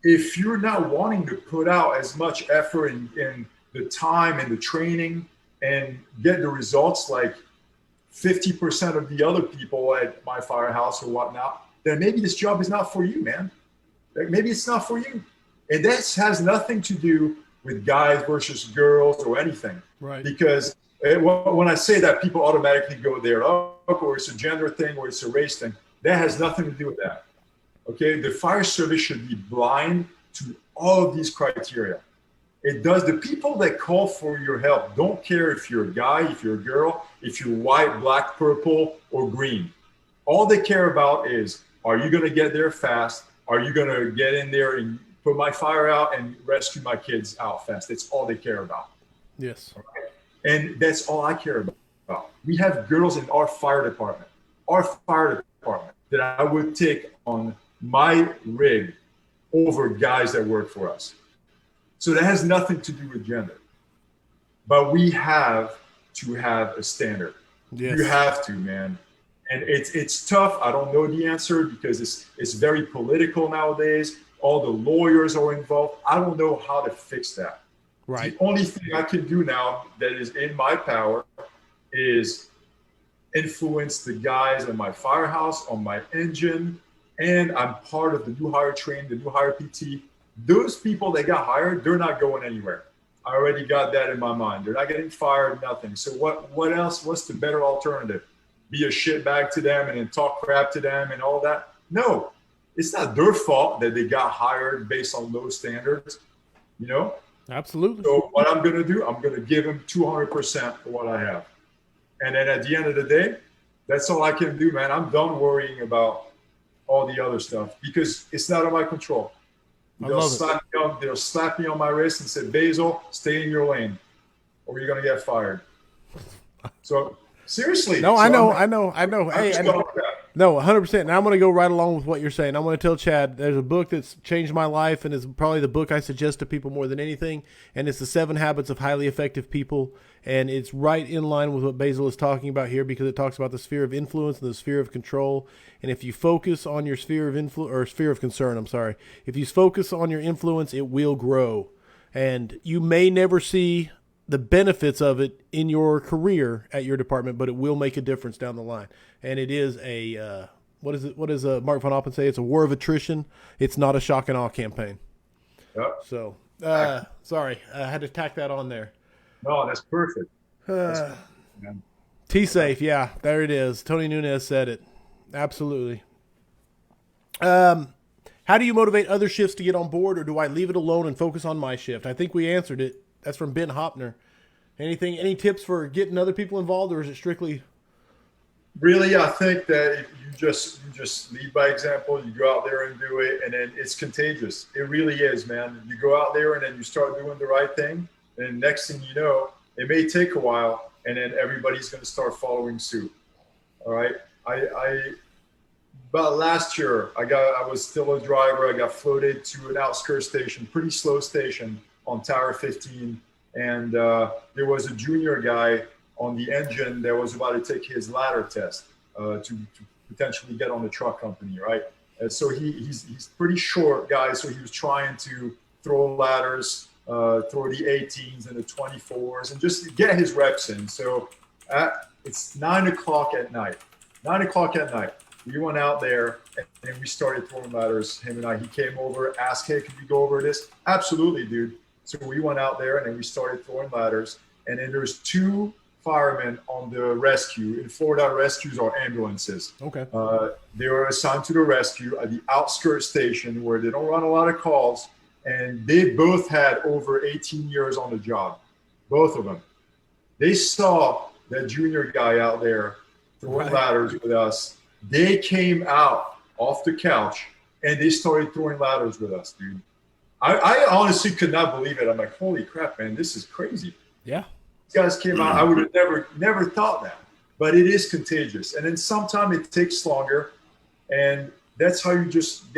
if you're not wanting to put out as much effort in the time and the training and get the results like 50% of the other people at my Firehouse or whatnot, then maybe this job is not for you, man. Maybe it's not for you. And this has nothing to do with guys versus girls or anything. Right. Because when I say that, people automatically go there, oh, or it's a gender thing, or it's a race thing. That has nothing to do with that. Okay, the fire service should be blind to all of these criteria. It does. The people that call for your help don't care if you're a guy, if you're a girl, if you're white, black, purple, or green. All they care about is, are you going to get there fast? Are you going to get in there and put my fire out and rescue my kids out fast? That's all they care about. Yes. Okay? And that's all I care about. We have girls in our fire department that I would take on my rig over guys that work for us. So that has nothing to do with gender. But we have to have a standard. Yes. You have to, man. And it's tough. I don't know the answer because it's very political nowadays. All the lawyers are involved. I don't know how to fix that. Right. The only thing I can do now that is in my power is influence the guys in my Firehouse, on my engine, and I'm part of the new hire train, the new hire PT. Those people that got hired, they're not going anywhere. I already got that in my mind. They're not getting fired, nothing. So what else? What's the better alternative? Be a shitbag to them and then talk crap to them and all that? No, it's not their fault that they got hired based on those standards, you know? Absolutely. So what I'm going to do, I'm going to give them 200% for what I have. And then at the end of the day, that's all I can do, man. I'm done worrying about all the other stuff because it's not in my control. They'll slap me on my wrist and say, Bassel, stay in your lane or you're going to get fired. So seriously. No, I know. Hey, I know. No, 100%. And I'm going to go right along with what you're saying. I'm going to tell Chad there's a book that's changed my life and is probably the book I suggest to people more than anything. And it's The 7 Habits of Highly Effective People. And it's right in line with what Bassel is talking about here because it talks about the sphere of influence and the sphere of control. And if you focus on your sphere of influence or sphere of concern, if you focus on your influence, it will grow. And you may never see the benefits of it in your career at your department, but it will make a difference down the line. And it is a, what does Mark von Oppen say? It's a war of attrition. It's not a shock and awe campaign. Yep. So, sorry, I had to tack that on there. No, that's perfect. Man. T-Safe, yeah, there it is. Tony Nunez said it. Absolutely. How do you motivate other shifts to get on board, or do I leave it alone and focus on my shift? I think we answered it. That's from Ben Hopner. Any tips for getting other people involved, or is it strictly? Really, I think that if you just lead by example. You go out there and do it, and then it's contagious. It really is, man. You go out there and then you start doing the right thing, and next thing you know, it may take a while, and then everybody's going to start following suit. All right. I about last year, I was still a driver. I got floated to an outskirts station, pretty slow station on Tower 15, and there was a junior guy on the engine that was about to take his ladder test to potentially get on the truck company, right? And so he's pretty short guy, so he was trying to throw ladders, throw the 18s and the 24s, and just get his reps in. So it's 9 o'clock at night. 9 o'clock at night. We went out there and we started throwing ladders. Him and I. He came over, asked, "Hey, can we go over this?" Absolutely, dude. So we went out there and then we started throwing ladders. And then there's 2 firemen on the rescue. In Florida, rescues are ambulances. Okay. They were assigned to the rescue at the outskirts station where they don't run a lot of calls. And they both had over 18 years on the job, both of them. They saw that junior guy out there throwing ladders with us. They came out off the couch and they started throwing ladders with us, dude. I honestly could not believe it. I'm like, holy crap, man, this is crazy. Yeah. These guys came out. I would have never thought that. But it is contagious. And then sometimes it takes longer. And that's how you just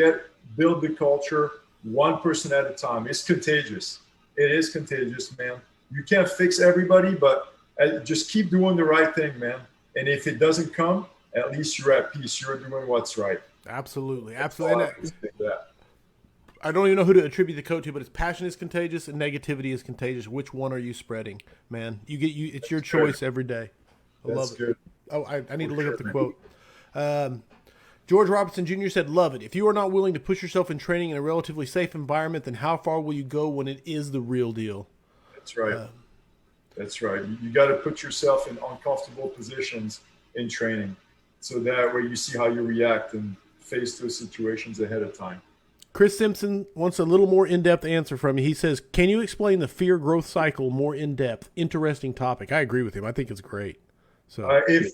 build the culture one person at a time. It's contagious. It is contagious, man. You can't fix everybody, but just keep doing the right thing, man. And if it doesn't come, at least you're at peace. You're doing what's right. Absolutely. Absolutely. I don't even know who to attribute the code to, but it's passion is contagious and negativity is contagious. Which one are you spreading, man? It's your choice every day. I love it. Good. Oh, I need to look up the quote. George Robinson Jr. said, "Love it. If you are not willing to push yourself in training in a relatively safe environment, then how far will you go when it is the real deal?" That's right. That's right. You got to put yourself in uncomfortable positions in training, so that way you see how you react and face those situations ahead of time. Chris Simpson wants a little more in-depth answer from you. He says, "Can you explain the fear growth cycle more in depth?" Interesting topic. I agree with him. I think it's great. So if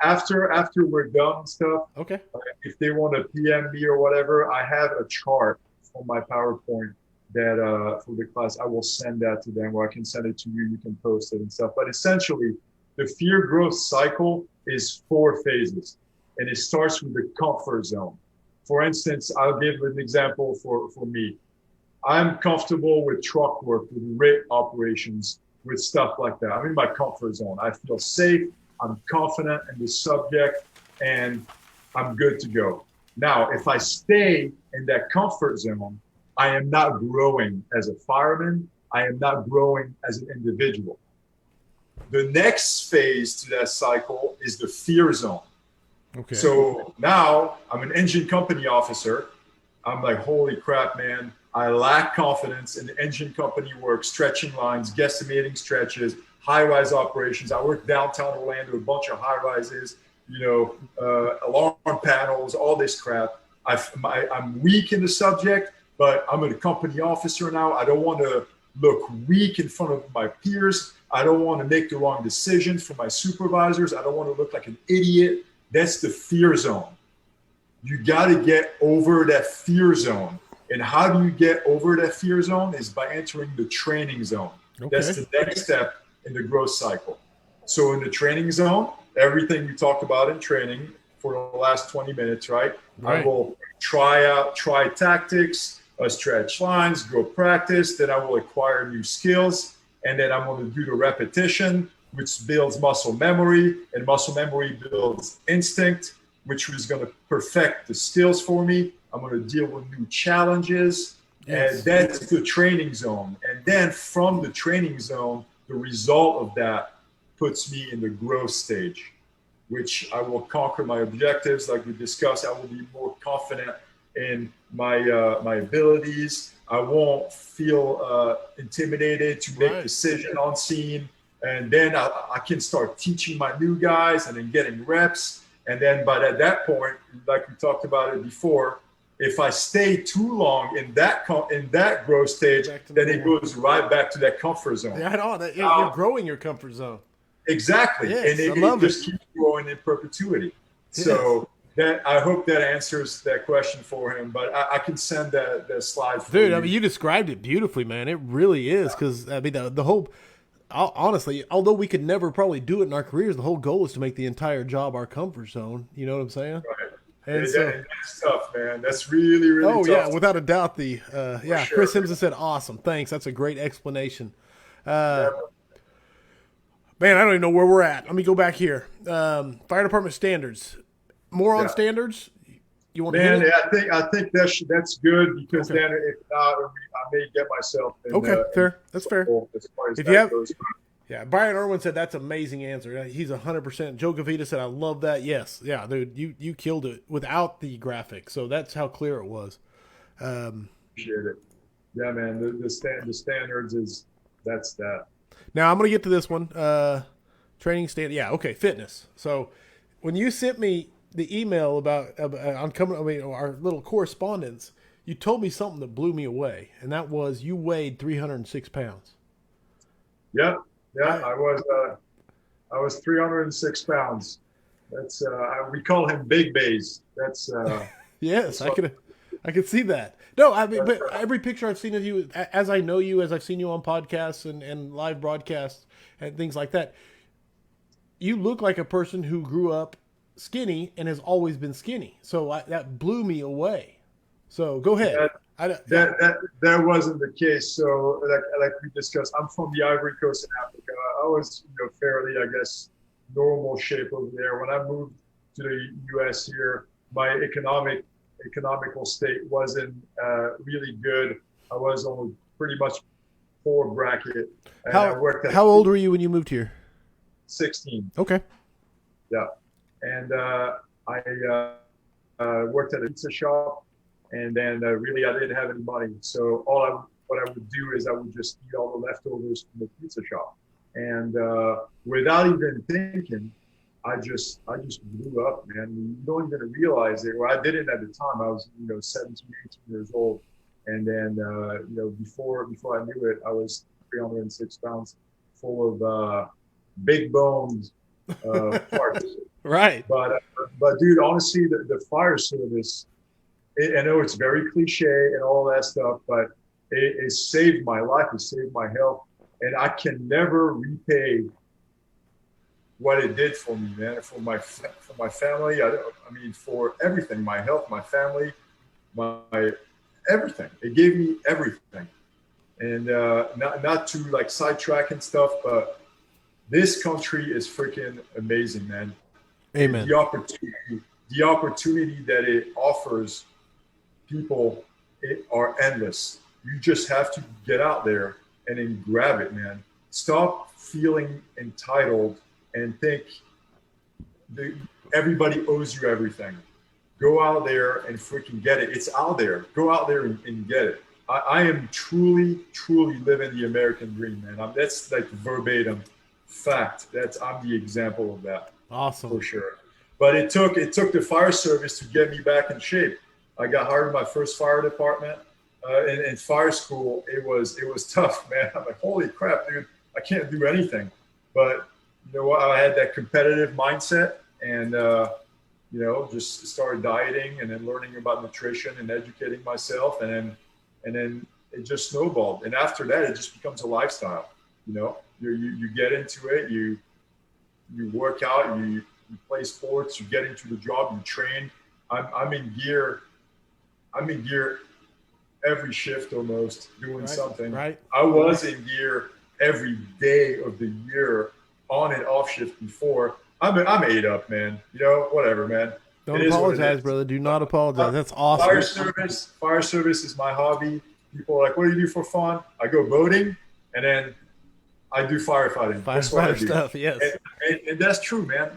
after we're done and stuff, okay. If they want to PM me or whatever, I have a chart on my PowerPoint that for the class. I will send that to them, or I can send it to you. You can post it and stuff. But essentially, the fear growth cycle is 4 phases, and it starts with the comfort zone. For instance, I'll give an example for me. I'm comfortable with truck work, with RIT operations, with stuff like that. I'm in my comfort zone. I feel safe. I'm confident in the subject, and I'm good to go. Now, if I stay in that comfort zone, I am not growing as a fireman. I am not growing as an individual. The next phase to that cycle is the fear zone. Okay. So now I'm an engine company officer. I'm like, holy crap, man. I lack confidence in the engine company work, stretching lines, guesstimating stretches, high-rise operations. I work downtown Orlando, a bunch of high-rises, alarm panels, all this crap. I'm weak in the subject, but I'm a company officer now. I don't want to look weak in front of my peers. I don't want to make the wrong decisions for my supervisors. I don't want to look like an idiot. That's the fear zone. You got to get over that fear zone. And how do you get over that fear zone is by entering the training zone. Okay. That's the next step in the growth cycle. So in the training zone, everything we talked about in training for the last 20 minutes, right? I will try tactics, stretch lines, go practice. Then I will acquire new skills. And then I'm going to do the repetition, which builds muscle memory, and muscle memory builds instinct, which is going to perfect the skills for me. I'm going to deal with new challenges. Yes. And that's the training zone. And then from the training zone, the result of that puts me in the growth stage, which I will conquer my objectives. Like we discussed, I will be more confident in my abilities. I won't feel intimidated to make decisions on scene. And then I can start teaching my new guys and then getting reps. And then, but at that point, like we talked about it before, if I stay too long in that growth stage, then it goes right back to that comfort zone. Yeah, I know that you're growing your comfort zone. Exactly, yes, and it just keeps growing in perpetuity. Yes. So that I hope that answers that question for him. But I can send that slide for dude. you. I mean, you described it beautifully, man. It really is, because I mean, the whole. Honestly, although we could never probably do it in our careers, the whole goal is to make the entire job our comfort zone. You know what I'm saying? Right. And that's tough, man. That's really, really tough. Oh, yeah, without a doubt. Sure. Chris Simpson said, awesome. Thanks. That's a great explanation. Man, I don't even know where we're at. Let me go back here. Fire department standards. More on standards? You want man, to I think that's good, because then if not, I may get myself in, fair. That's fair. As far as if that you have, goes. Yeah, Brian Irwin said that's an amazing answer. He's 100%. Joe Gavita said, I love that. Yes. Yeah, dude, you killed it without the graphic. So that's how clear it was. Appreciate it. Yeah, man, the standards that's that. Now, I'm going to get to this one. Training stand. Yeah, okay, fitness. So when you sent me the email about our little correspondence, you told me something that blew me away, and that was you weighed 306 pounds. Yep. Yeah, I was 306 pounds. That's we call him Big Bays. That's yes, I could see that. No, I mean, but every picture I've seen of you, as I know you, as I've seen you on podcasts and live broadcasts and things like that, you look like a person who grew up skinny and has always been skinny. So that blew me away. So go ahead. That wasn't the case. So like we discussed, I'm from the Ivory Coast in Africa. I was fairly, I guess, normal shape over there. When I moved to the U.S. here, my economical state wasn't really good. I was on pretty much poor bracket. And how old were you when you moved here? 16. Okay. Yeah, and I worked at a pizza shop. And then really, I didn't have any money. So what I would do is I would just eat all the leftovers from the pizza shop. And without even thinking, I just blew up, man. You don't even realize it. Well, I didn't at the time. I was 17, 18 years old. And then before I knew it, I was 306 pounds, full of big bones parts. Right. But dude, honestly, the fire service. I know it's very cliche and all that stuff, but it saved my life. It saved my health. And I can never repay what it did for me, man, for my family. I mean, for everything, my health, my family, my everything. It gave me everything. And not to like sidetrack and stuff, but this country is freaking amazing, man. Amen. The opportunity that it offers people are endless. You just have to get out there and then grab it, man. Stop feeling entitled and think everybody owes you everything. Go out there and freaking get it. It's out there. Go out there and get it. I am truly, truly living the American dream, man. That's like verbatim fact. I'm the example of that. Awesome. For sure. But it took the fire service to get me back in shape. I got hired in my first fire department in fire school. It was tough, man. I'm like, holy crap, dude, I can't do anything. But you know what? I had that competitive mindset, and just started dieting and then learning about nutrition and educating myself, and then it just snowballed. And after that, it just becomes a lifestyle. You get into it, you work out, you play sports, you get into the job, you train. I'm in gear every shift almost, doing something. Right. I was in gear every day of the year, on and off shift before. I'm ate up, man. Whatever, man. Don't apologize, brother. Do not apologize. That's awesome. Fire service is my hobby. People are like, what do you do for fun? I go boating, and then I do firefighting. That's what I do. Stuff, yes. And that's true, man.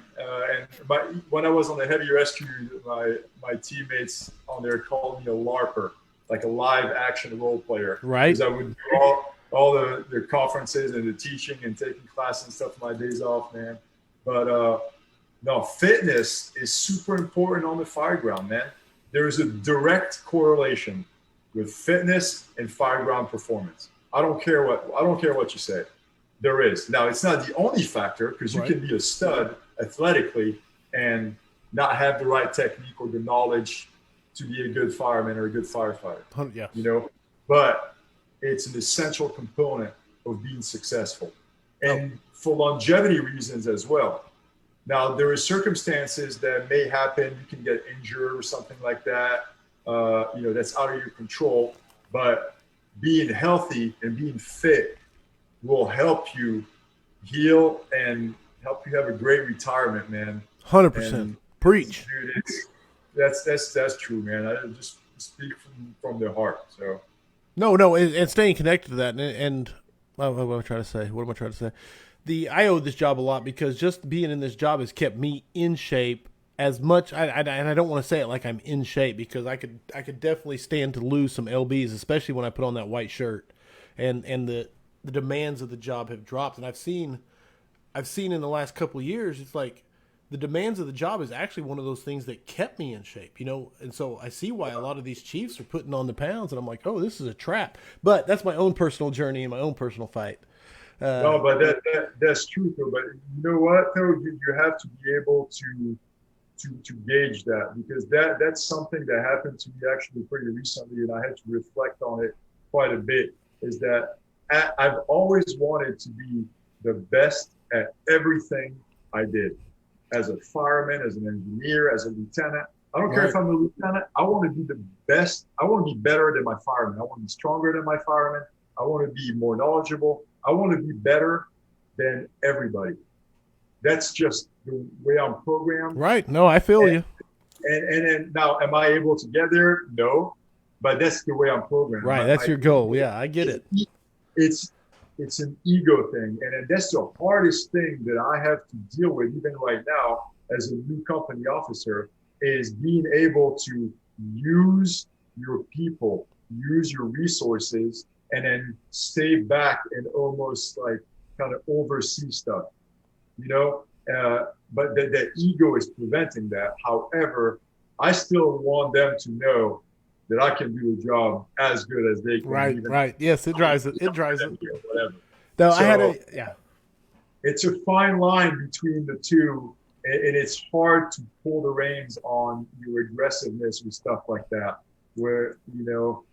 When I was on the heavy rescue, my teammates on there called me a LARPer, like a live action role player. Right. Because all the conferences and the teaching and taking classes and stuff on my days off, man. But no, fitness is super important on the fireground, man. There is a direct correlation with fitness and fireground performance. I don't care what you say. There is. Now, it's not the only factor, because you can be a stud athletically and not have the right technique or the knowledge to be a good fireman or a good firefighter. Yeah. You know, but it's an essential component of being successful, and for longevity reasons as well. Now, there are circumstances that may happen. You can get injured or something like that. You know, that's out of your control. But being healthy and being fit will help you heal and help you have a great retirement, man. 100%. Preach. Dude, that's true, man. I just speak from the heart. So. No, and staying connected to that, and what am I trying to say? I owe this job a lot, because just being in this job has kept me in shape as much. And I don't want to say it like I'm in shape, because I could definitely stand to lose some lbs, especially when I put on that white shirt, and the demands of the job have dropped. And I've seen in the last couple of years, it's like the demands of the job is actually one of those things that kept me in shape, you know? And so I see why a lot of these chiefs are putting on the pounds, and I'm like, oh, this is a trap. But that's my own personal journey and my own personal fight. No, but that's true, though. But you know what, though? You have to be able to gauge that, because that's something that happened to me actually pretty recently, and I had to reflect on it quite a bit, is that I've always wanted to be the best at everything I did. As a fireman, as an engineer, as a lieutenant. I don't care if I'm a lieutenant. I want to be the best. I want to be better than my fireman. I want to be stronger than my fireman. I want to be more knowledgeable. I want to be better than everybody. That's just the way I'm programmed. Right. No, I feel you. And now, am I able to get there? No. But that's the way I'm programmed. Right. That's your goal. Yeah, I get it. It's an ego thing. And that's the hardest thing that I have to deal with even right now as a new company officer, is being able to use your people, use your resources, and then stay back and almost like kind of oversee stuff, you know? But the ego is preventing that. However, I still want them to know that I can do the job as good as they can. Right. Yes, it drives it. Whatever. No, so it's a fine line between the two, and it's hard to pull the reins on your aggressiveness with stuff like that, where, you know,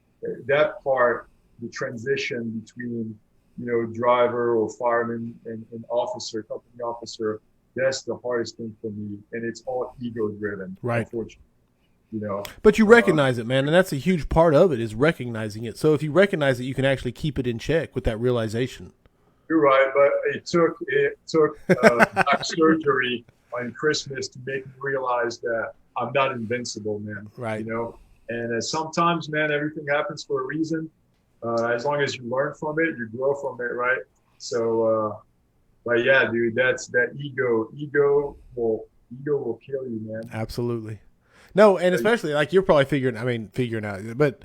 that part, the transition between, you know, driver or fireman and officer, company officer, that's the hardest thing for me, and it's all ego driven, right? Unfortunately. You know, but you recognize it, man, and that's a huge part of it, is recognizing it. So if you recognize it, you can actually keep it in check with that realization. You're right, but it took back surgery on Christmas to make me realize that I'm not invincible, man. Right. You know, and sometimes, man, everything happens for a reason. As long as you learn from it, you grow from it, right? So, but yeah, dude, that's that ego. Ego will kill you, man. Absolutely. No, and especially like you're probably figuring out, but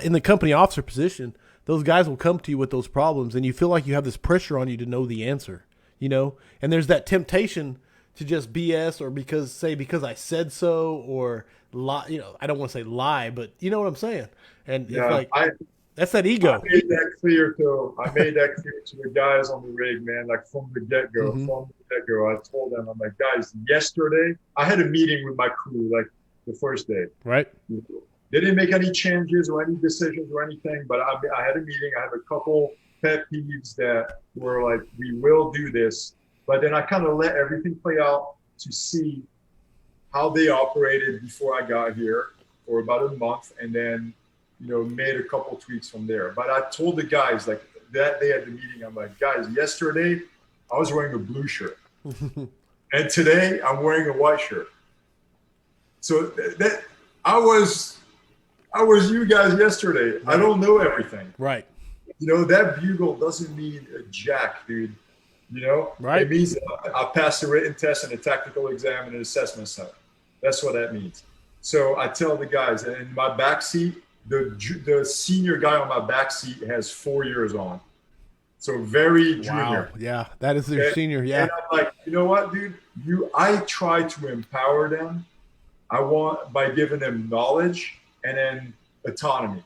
in the company officer position, those guys will come to you with those problems, and you feel like you have this pressure on you to know the answer, you know, and there's that temptation to just BS, or because I said so, or lie, you know, I don't want to say lie, but you know what I'm saying. And yeah, it's like, that's that ego. I made that clear to the guys on the rig, man, like from the get-go. Mm-hmm. From the get-go, I told them, I'm like, guys, yesterday, I had a meeting with my crew, like, the first day. Right. They didn't make any changes or any decisions or anything, but I had a meeting. I have a couple pet peeves that were like, we will do this. But then I kind of let everything play out to see how they operated before I got here for about a month, and then, you know, made a couple tweaks from there. But I told the guys, like, that day at the meeting, I'm like, guys, yesterday I was wearing a blue shirt. And today I'm wearing a white shirt. So that I was you guys yesterday. Right. I don't know everything. Right. You know, that bugle doesn't mean a jack, dude. You know? Right. It means I passed a written test and a tactical exam and an assessment center. That's what that means. So I tell the guys, and in my back seat, the senior guy on my back seat has 4 years on. So very Wow. junior. Yeah. That is their Okay? senior. Yeah. And I'm like, you know what, dude? I try to empower them. I want by giving them knowledge and then autonomy.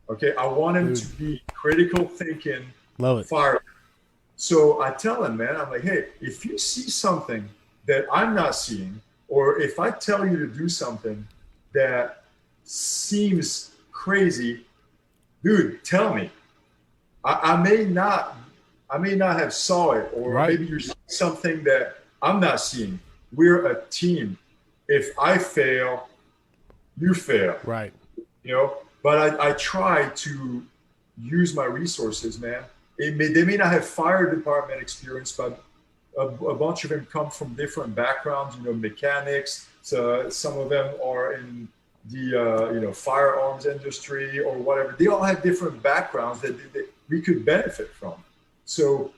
Okay. I want them Dude. to be critical thinking Love it. fire. So I tell them, man, I'm like, hey, if you see something that I'm not seeing, or if I tell you to do something that seems crazy, dude, tell me. I may not have saw it, or Right. maybe you're seeing something that I'm not seeing. We're a team. If I fail, you fail. Right. You know. But I try to use my resources, man. They may not have fire department experience, but a bunch of them come from different backgrounds. You know, mechanics. So some of them are in the firearms industry or whatever. They all have different backgrounds that we could benefit from. So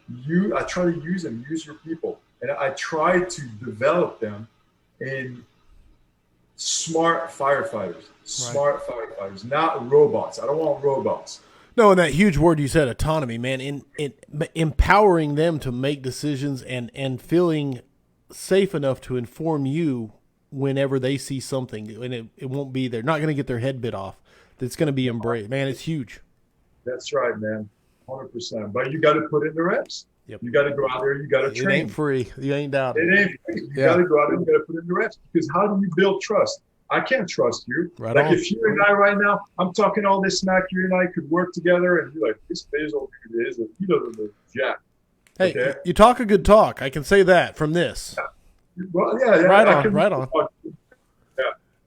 I try to use them, use your people, and I try to develop them in smart firefighters, not robots. I don't want robots. No, and that huge word you said, autonomy, man, in empowering them to make decisions and feeling safe enough to inform you whenever they see something, and it won't be, they're not going to get their head bit off. It's going to be embraced. Man, it's huge. That's right, man. 100%. But you got to put in the reps. Yep. You got to go out there. You got to train. It ain't free. You ain't doubting. It ain't free. You got to go out there. You got to put in the reps. Because how do you build trust? I can't trust you. Right like on. If you and I right now, I'm talking all this smack, you and I could work together, and you're like, this Bassel dude is, he doesn't know jack. Hey, okay? You talk a good talk. I can say that from this. Yeah. Well, yeah. Right on. Yeah.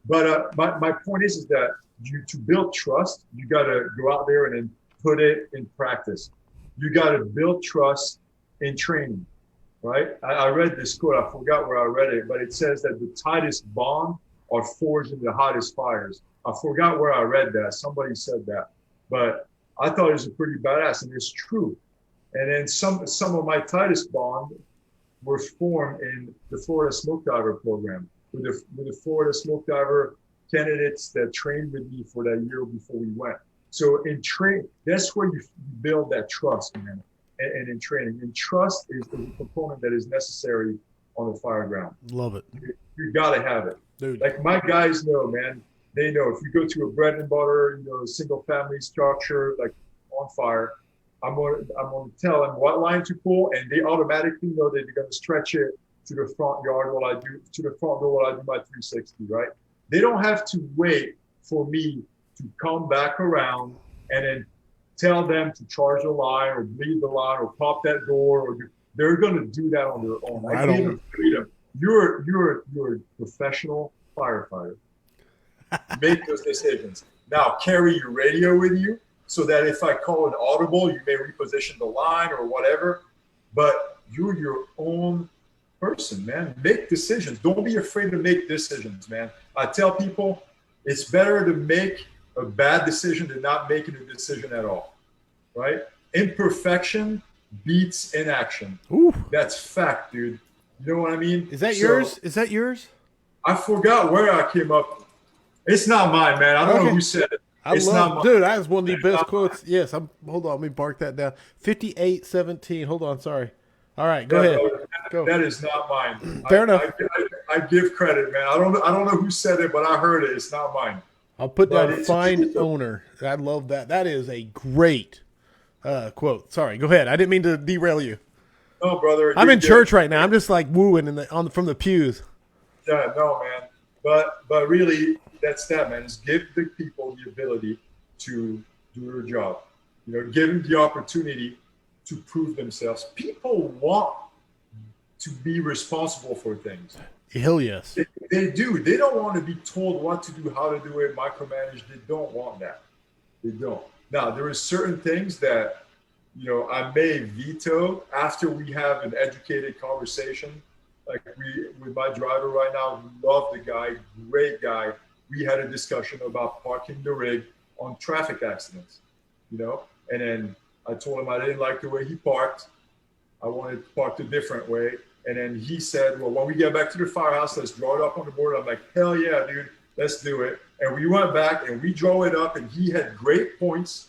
But my point is that to build trust, you got to go out there and then put it in practice. You got to build trust in training, right? I read this quote. I forgot where I read it, but it says that the tightest bond are forged in the hottest fires. I forgot where I read that. Somebody said that, but I thought it was a pretty badass, and it's true. And then some of my tightest bond were formed in the Florida Smoke Diver program with the Florida Smoke Diver candidates that trained with me for that year before we went. So in train, that's where you build that trust, man. And in training, and trust is the component that is necessary on the fire ground. Love it. You got to have it. Dude. Like my guys know, man. They know if you go to a bread and butter, single family structure, like on fire, I'm gonna tell them what line to pull, and they automatically know that they're gonna stretch it to the front yard while I do my 360, right? They don't have to wait for me to come back around and then tell them to charge the line or bleed the line or pop that door, they're gonna do that on their own. I give them freedom. You're a professional firefighter. Make those decisions. Now carry your radio with you so that if I call an audible, you may reposition the line or whatever. But you're your own person, man. Make decisions. Don't be afraid to make decisions, man. I tell people it's better to make a bad decision than not making a decision at all. Right? Imperfection beats inaction. Ooh. That's fact, dude. You know what I mean? Is that yours? Is that yours? I forgot where I came up. It's not mine, man. I don't know who said it. Dude, that is one of the best quotes. Yes, hold on. Let me mark that down. 58-17. Hold on. Sorry. All right, go ahead. Go. That is not mine. Fair enough. I give credit, man. I don't know who said it, but I heard it. It's not mine. I'll put down find owner. I love that. That is a great quote. Sorry, go ahead. I didn't mean to derail you. No, brother. I'm in church right now. I'm just like wooing from the pews. Yeah, no, man. But really, that's that, man. Is give the people the ability to do their job. Give them the opportunity to prove themselves. People want to be responsible for things. Hell yes. They do. They don't want to be told what to do, how to do it, micromanaged. They don't want that. They don't. Now, there are certain things that, I may veto after we have an educated conversation. Like with my driver right now, love the guy, great guy. We had a discussion about parking the rig on traffic accidents, and then I told him I didn't like the way he parked. I wanted to park a different way. And then he said, well, when we get back to the firehouse, let's draw it up on the board. I'm like, hell yeah, dude, let's do it. And we went back and we drew it up, and he had great points.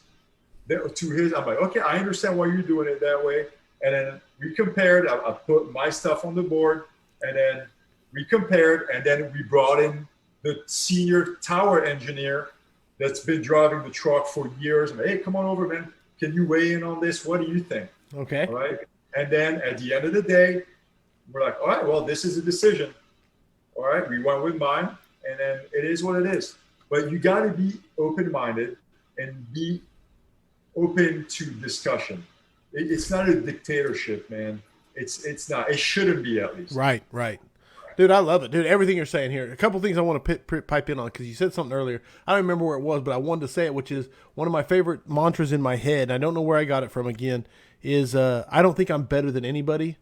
to his. I'm like, okay, I understand why you're doing it that way. And then we compared. I put my stuff on the board, and then we compared, and then we brought in the senior tower engineer that's been driving the truck for years. And hey, come on over, man. Can you weigh in on this? What do you think? Okay. All right. And then at the end of the day, we're like, all right, well, this is a decision. All right, we went with mine, and then it is what it is. But you got to be open-minded and be open to discussion. It's not a dictatorship, man. It's not. It shouldn't be, at least. Right. Dude, I love it. Dude, everything you're saying here. A couple things I want to pipe in on, because you said something earlier. I don't remember where it was, but I wanted to say it, which is one of my favorite mantras in my head. I don't know where I got it from again, is I don't think I'm better than anybody,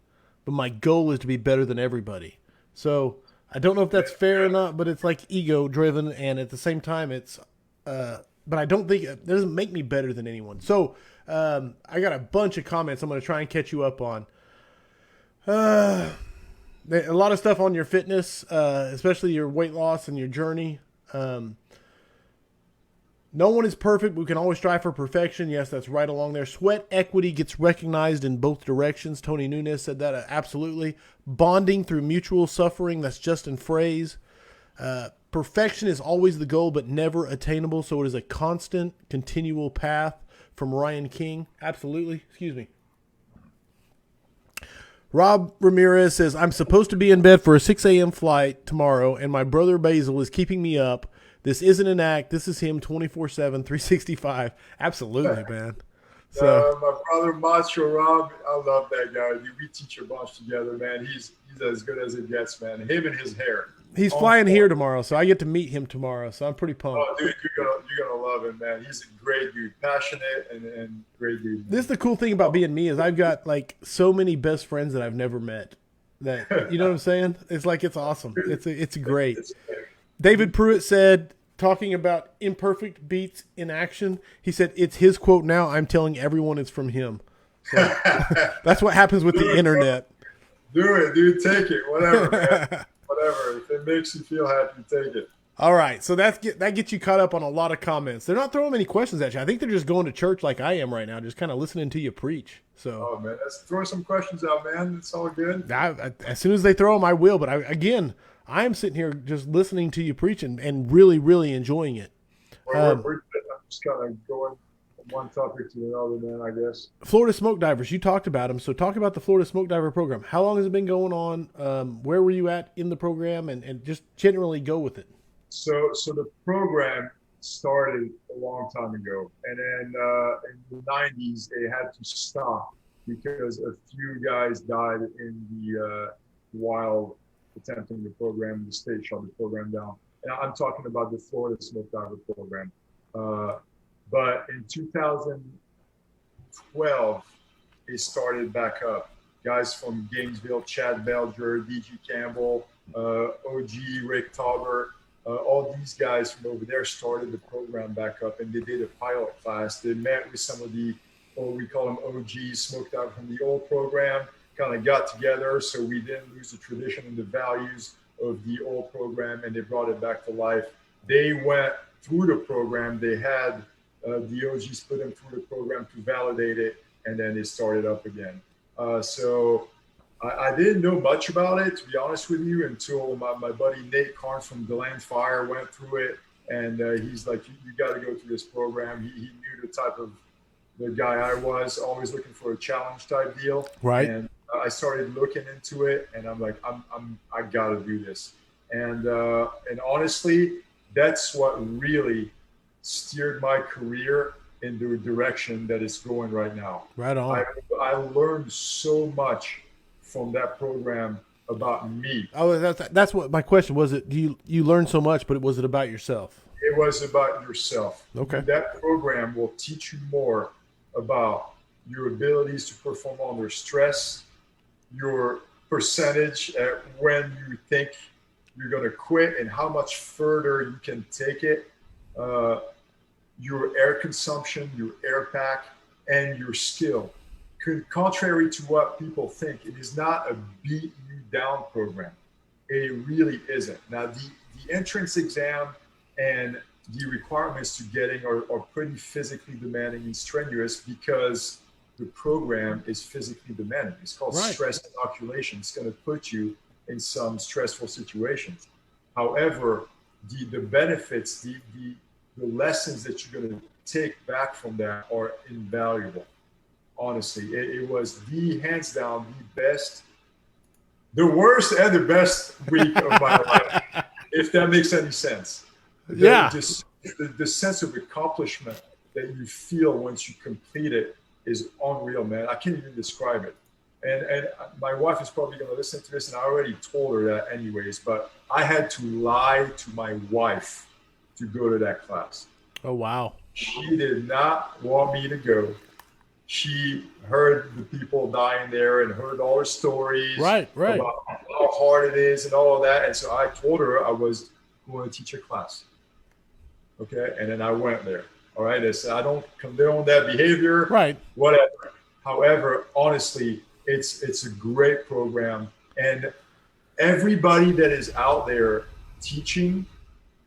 but my goal is to be better than everybody. So I don't know if that's fair or not, but it's like ego-driven, and at the same time, it's but I don't think it doesn't make me better than anyone. So I got a bunch of comments I'm going to try and catch you up on. A lot of stuff on your fitness, especially your weight loss and your journey. No one is perfect, but we can always strive for perfection. Yes, that's right along there. Sweat equity gets recognized in both directions. Tony Nunes said that absolutely. Bonding through mutual suffering. That's Justin Phrase. Perfection is always the goal, but never attainable. So it is a constant, continual path. From Ryan King. Absolutely. Excuse me. Rob Ramirez says, I'm supposed to be in bed for a 6 a.m. flight tomorrow, and my brother Basil is keeping me up. This isn't an act. This is him 24/7, 365. Absolutely, man. So my brother Macho Rob, I love that guy. We teach a bunch together, man. He's as good as it gets, man. Him and his hair. He's flying here tomorrow, so I get to meet him tomorrow. So I'm pretty pumped. Oh, dude, you're gonna love him, man. He's a great dude, passionate and great dude. Man. This is the cool thing about being me, is I've got like so many best friends that I've never met. That, you know what I'm saying? It's like, it's awesome. It's great. David Pruitt said, talking about imperfect beats in action, he said it's his quote now. I'm telling everyone it's from him. So that's what happens with the internet. Do it, dude. Take it. Whatever, man. Whatever. If it makes you feel happy, take it. All right. So that gets you caught up on a lot of comments. They're not throwing any questions at you. I think they're just going to church like I am right now, just kind of listening to you preach. So, oh, man. Let's throw some questions out, man. It's all good. As soon as they throw them, I will. But I am sitting here just listening to you preach and really, really enjoying it. I'm just kind of going from one topic to another, man, I guess. Florida Smoke Divers, you talked about them. So talk about the Florida Smoke Diver program. How long has it been going on? Where were you at in the program? And just generally go with it. So the program started a long time ago. And then in the 90s, they had to stop because a few guys died in the wild attempting the program. The state shut the program down. And I'm talking about the Florida Smoke Diver program. But in 2012, it started back up. Guys from Gainesville, Chad Belger, DG Campbell, OG, Rick Tauber, all these guys from over there started the program back up, and they did a pilot class. They met with some of the, what we call them OGs, smoked out from the old program, kind of got together so we didn't lose the tradition and the values of the old program, and they brought it back to life. They went through the program. They had the OGs put them through the program to validate it, and then it started up again. So I didn't know much about it, to be honest with you, until my buddy Nate Carnes from Deland Fire went through it, and he's like, you got to go through this program. He knew the type of the guy I was, always looking for a challenge type deal. Right. And I started looking into it, and I'm like, I got to do this. And honestly, that's what really steered my career in the direction that it's going right now. Right on. I learned so much from that program about me. Oh, that's what my question was. It you learned so much, but was it about yourself? It was about yourself. Okay. That program will teach you more about your abilities to perform under stress, your percentage at when you think you're going to quit and how much further you can take it, your air consumption, your air pack, and your skill. Contrary to what people think, it is not a beat you down program. It really isn't. Now, the entrance exam and the requirements to getting are pretty physically demanding and strenuous because the program is physically demanding. It's called stress inoculation. It's going to put you in some stressful situations. However, the benefits, the lessons that you're going to take back from that are invaluable. Honestly, it was the hands down the best, the worst and the best week of my life, if that makes any sense. Just the sense of accomplishment that you feel once you complete it is unreal, man. I can't even describe it. And my wife is probably going to listen to this, and I already told her that anyways, but I had to lie to my wife to go to that class. Oh, wow. She did not want me to go. She heard the people dying there and heard all the stories right. about how hard it is and all of that. And so I told her I was going to teach a class. Okay. And then I went there. All right. I said, I don't condone that behavior. Right. Whatever. However, honestly, it's a great program. And everybody that is out there teaching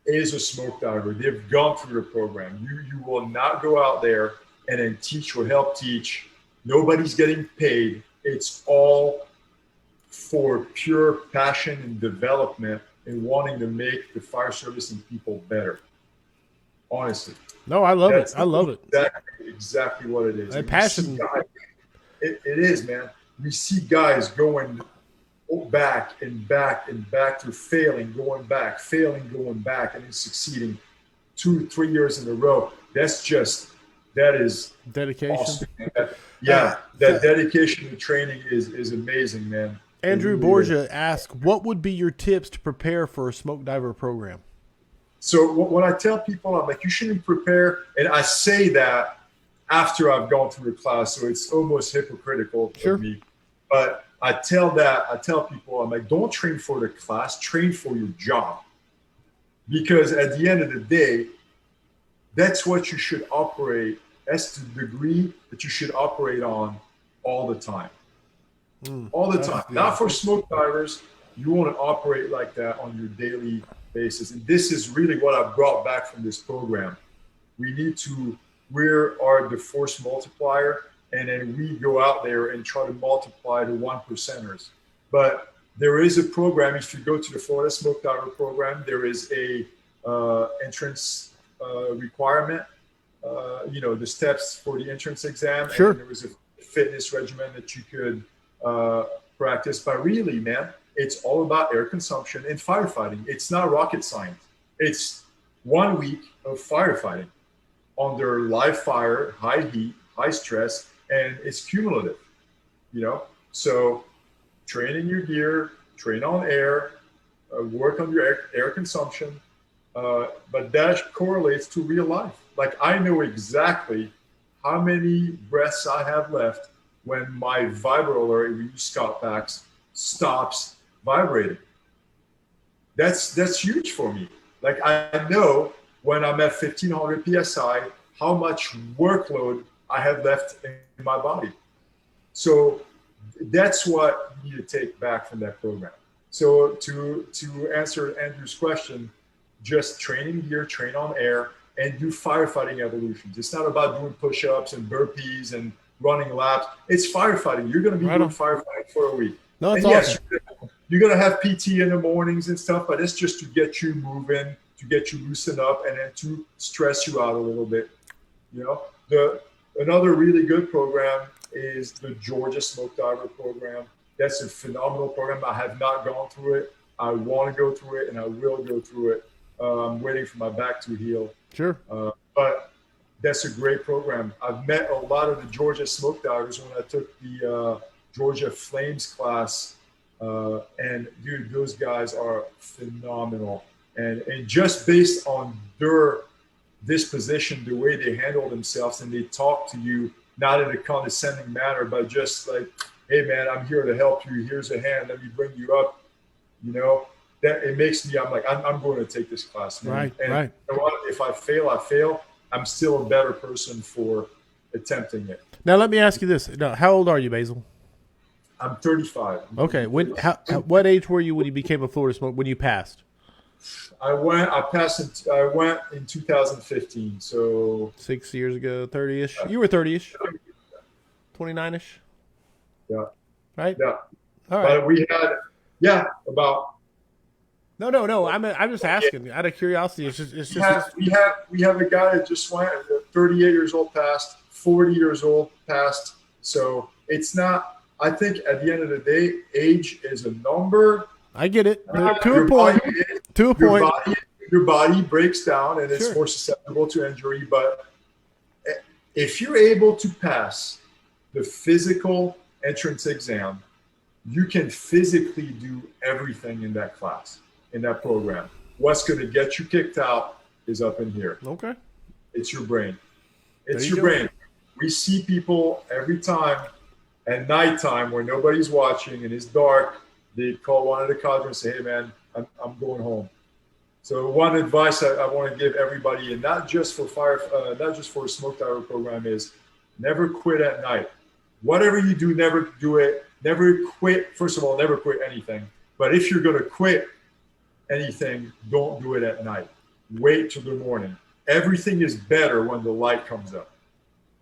is a smoke diver. They've gone through the program. You will not go out there and then teach or help teach. Nobody's getting paid. It's all for pure passion and development and wanting to make the fire service and people better. Honestly. No, I love it. I love it. Exactly what it is. And passion. It is, man. We see guys going back and back and back to failing, going back, going back, and then succeeding 2-3 years in a row. That is dedication. Awesome. That dedication to training is amazing, man. Andrew Borgia asked, what would be your tips to prepare for a smoke diver program? So when I tell people, I'm like, you shouldn't prepare, and I say that after I've gone through the class, so it's almost hypocritical for me. But I tell people, I'm like, don't train for the class, train for your job. Because at the end of the day, that's what you should operate. That's the degree that you should operate on all the time. All the time. Not for smoke divers. You want to operate like that on your daily basis. And this is really what I brought back from this program. We are the force multiplier, and then we go out there and try to multiply the 1%ers. But there is a program. If you go to the Florida Smoke Diver program, there is a entrance requirement. The steps for the entrance exam. Sure. And there was a fitness regimen that you could practice. But really, man, it's all about air consumption and firefighting. It's not rocket science. It's 1 week of firefighting under live fire, high heat, high stress, and it's cumulative. So train in your gear, train on air, work on your air consumption, but that correlates to real life. Like, I know exactly how many breaths I have left when my vibroalar, we use Scott packs, stops vibrating. That's huge for me. Like, I know when I'm at 1500 PSI, how much workload I have left in my body. So that's what you need to take back from that program. So to answer Andrew's question, just train in gear, train on air, and do firefighting evolutions. It's not about doing push-ups and burpees and running laps. It's firefighting. You're going to be doing firefighting for a week. No, it's awesome. Yes, you're going to have PT in the mornings and stuff, but it's just to get you moving, to get you loosened up, and then to stress you out a little bit. Another really good program is the Georgia Smoke Diver program. That's a phenomenal program. I have not gone through it. I want to go through it, and I will go through it. I'm waiting for my back to heal. Sure. But that's a great program. I've met a lot of the Georgia smoke divers when I took the Georgia Flames class. And dude, those guys are phenomenal. And just based on their disposition, the way they handle themselves, and they talk to you, not in a condescending manner, but just like, hey man, I'm here to help you. Here's a hand. Let me bring you up. That it makes me, I'm like, I'm going to take this class, man. Right. You know what? If I fail, I fail. I'm still a better person for attempting it. Now, let me ask you this. Now, how old are you, Bassel? I'm 35. Okay. What age were you when you became a Florida smoke, when you passed? I went in 2015. So 6 years ago, 30-ish. You were 30-ish, 29-ish, yeah, right? yeah. All right. But we had, about. No. I'm just asking out of curiosity. We have a guy that just went 38 years old past, 40 years old past. So it's not. I think at the end of the day, age is a number. I get it. To a point. Your body breaks down and it's Sure. more susceptible to injury. But if you're able to pass the physical entrance exam, you can physically do everything in that class, in that program. What's going to get you kicked out is up in here. Okay. It's your brain. It's There you your go. brain. We see people every time at nighttime where nobody's watching and it's dark. They call one of the cadres and say, "Hey, man, I'm going home." So one advice I want to give everybody, and not just for not just for a smoke diver program, is never quit at night. Whatever you do, never do it. Never quit. First of all, never quit anything. But if you're going to quit anything, don't do it at night. Wait till the morning. Everything is better when the light comes up.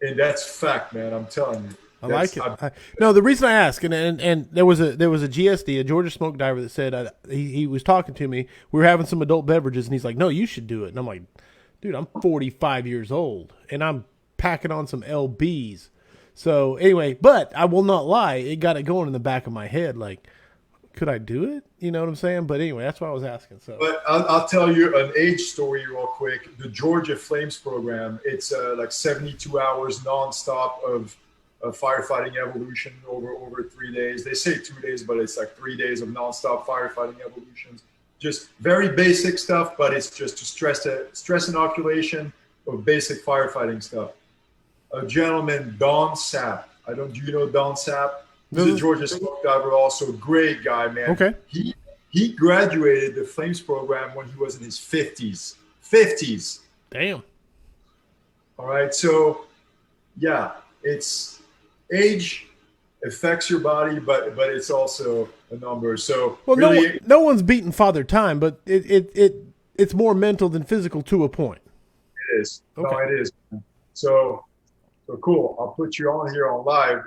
And that's fact, man. I'm telling you. I like it. No, the reason I ask, and there was a GSD, a Georgia smoke diver, that said he was talking to me. We were having some adult beverages, and he's like, "No, you should do it." And I'm like, "Dude, I'm 45 years old, and I'm packing on some LBs." So anyway, but I will not lie, it got it going in the back of my head, like, could I do it? You know what I'm saying? But anyway, that's why I was asking. So, but I'll tell you an age story real quick. The Georgia Flames program, it's like 72 hours nonstop of firefighting evolution over 3 days. They say 2 days, but it's like 3 days of nonstop firefighting evolutions. Just very basic stuff, but it's just to stress inoculation of basic firefighting stuff. A gentleman, Don Sapp. Do you know Don Sapp? He's a Georgia smoke diver, also great guy, man. Okay. He graduated the Flames program when he was in his 50s. 50s. Damn. All right. So, yeah, it's age affects your body, but it's also a number. So, well, really, no one's beating Father Time, but it's more mental than physical to a point. It is. Okay. No, it is. So cool. I'll put you on here on live.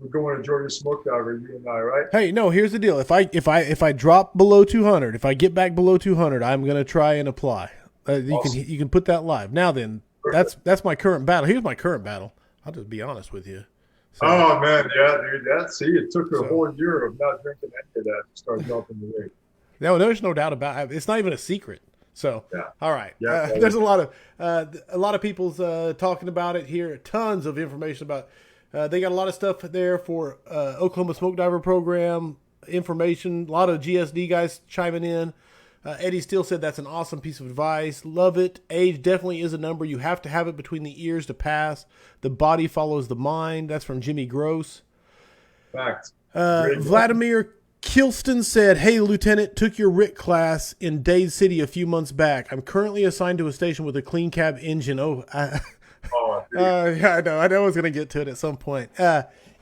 We're going to Georgia Smoke Diver, you and I, right? Hey, no, here's the deal. If I drop below 200, if I get back below 200, I'm going to try and apply. Awesome. You can put that live. Now then, that's my current battle. Here's my current battle. I'll just be honest with you. So, oh man, yeah, dude. It took a whole year of not drinking any of that to start dropping the weight. No, there's no doubt about it. It's not even a secret. So, yeah. All right. Yeah, there's a lot of people's talking about it here. Tons of information about. They got a lot of stuff there for Oklahoma Smoke Diver Program information. A lot of GSD guys chiming in. Eddie Steele said that's an awesome piece of advice. Love it. Age definitely is a number. You have to have it between the ears to pass. The body follows the mind. That's from Jimmy Gross. Fact. Vladimir Kilston said, "Hey, Lieutenant, took your RIT class in Dade City a few months back. I'm currently assigned to a station with a clean cab engine." Yeah, I know I was going to get to it at some point.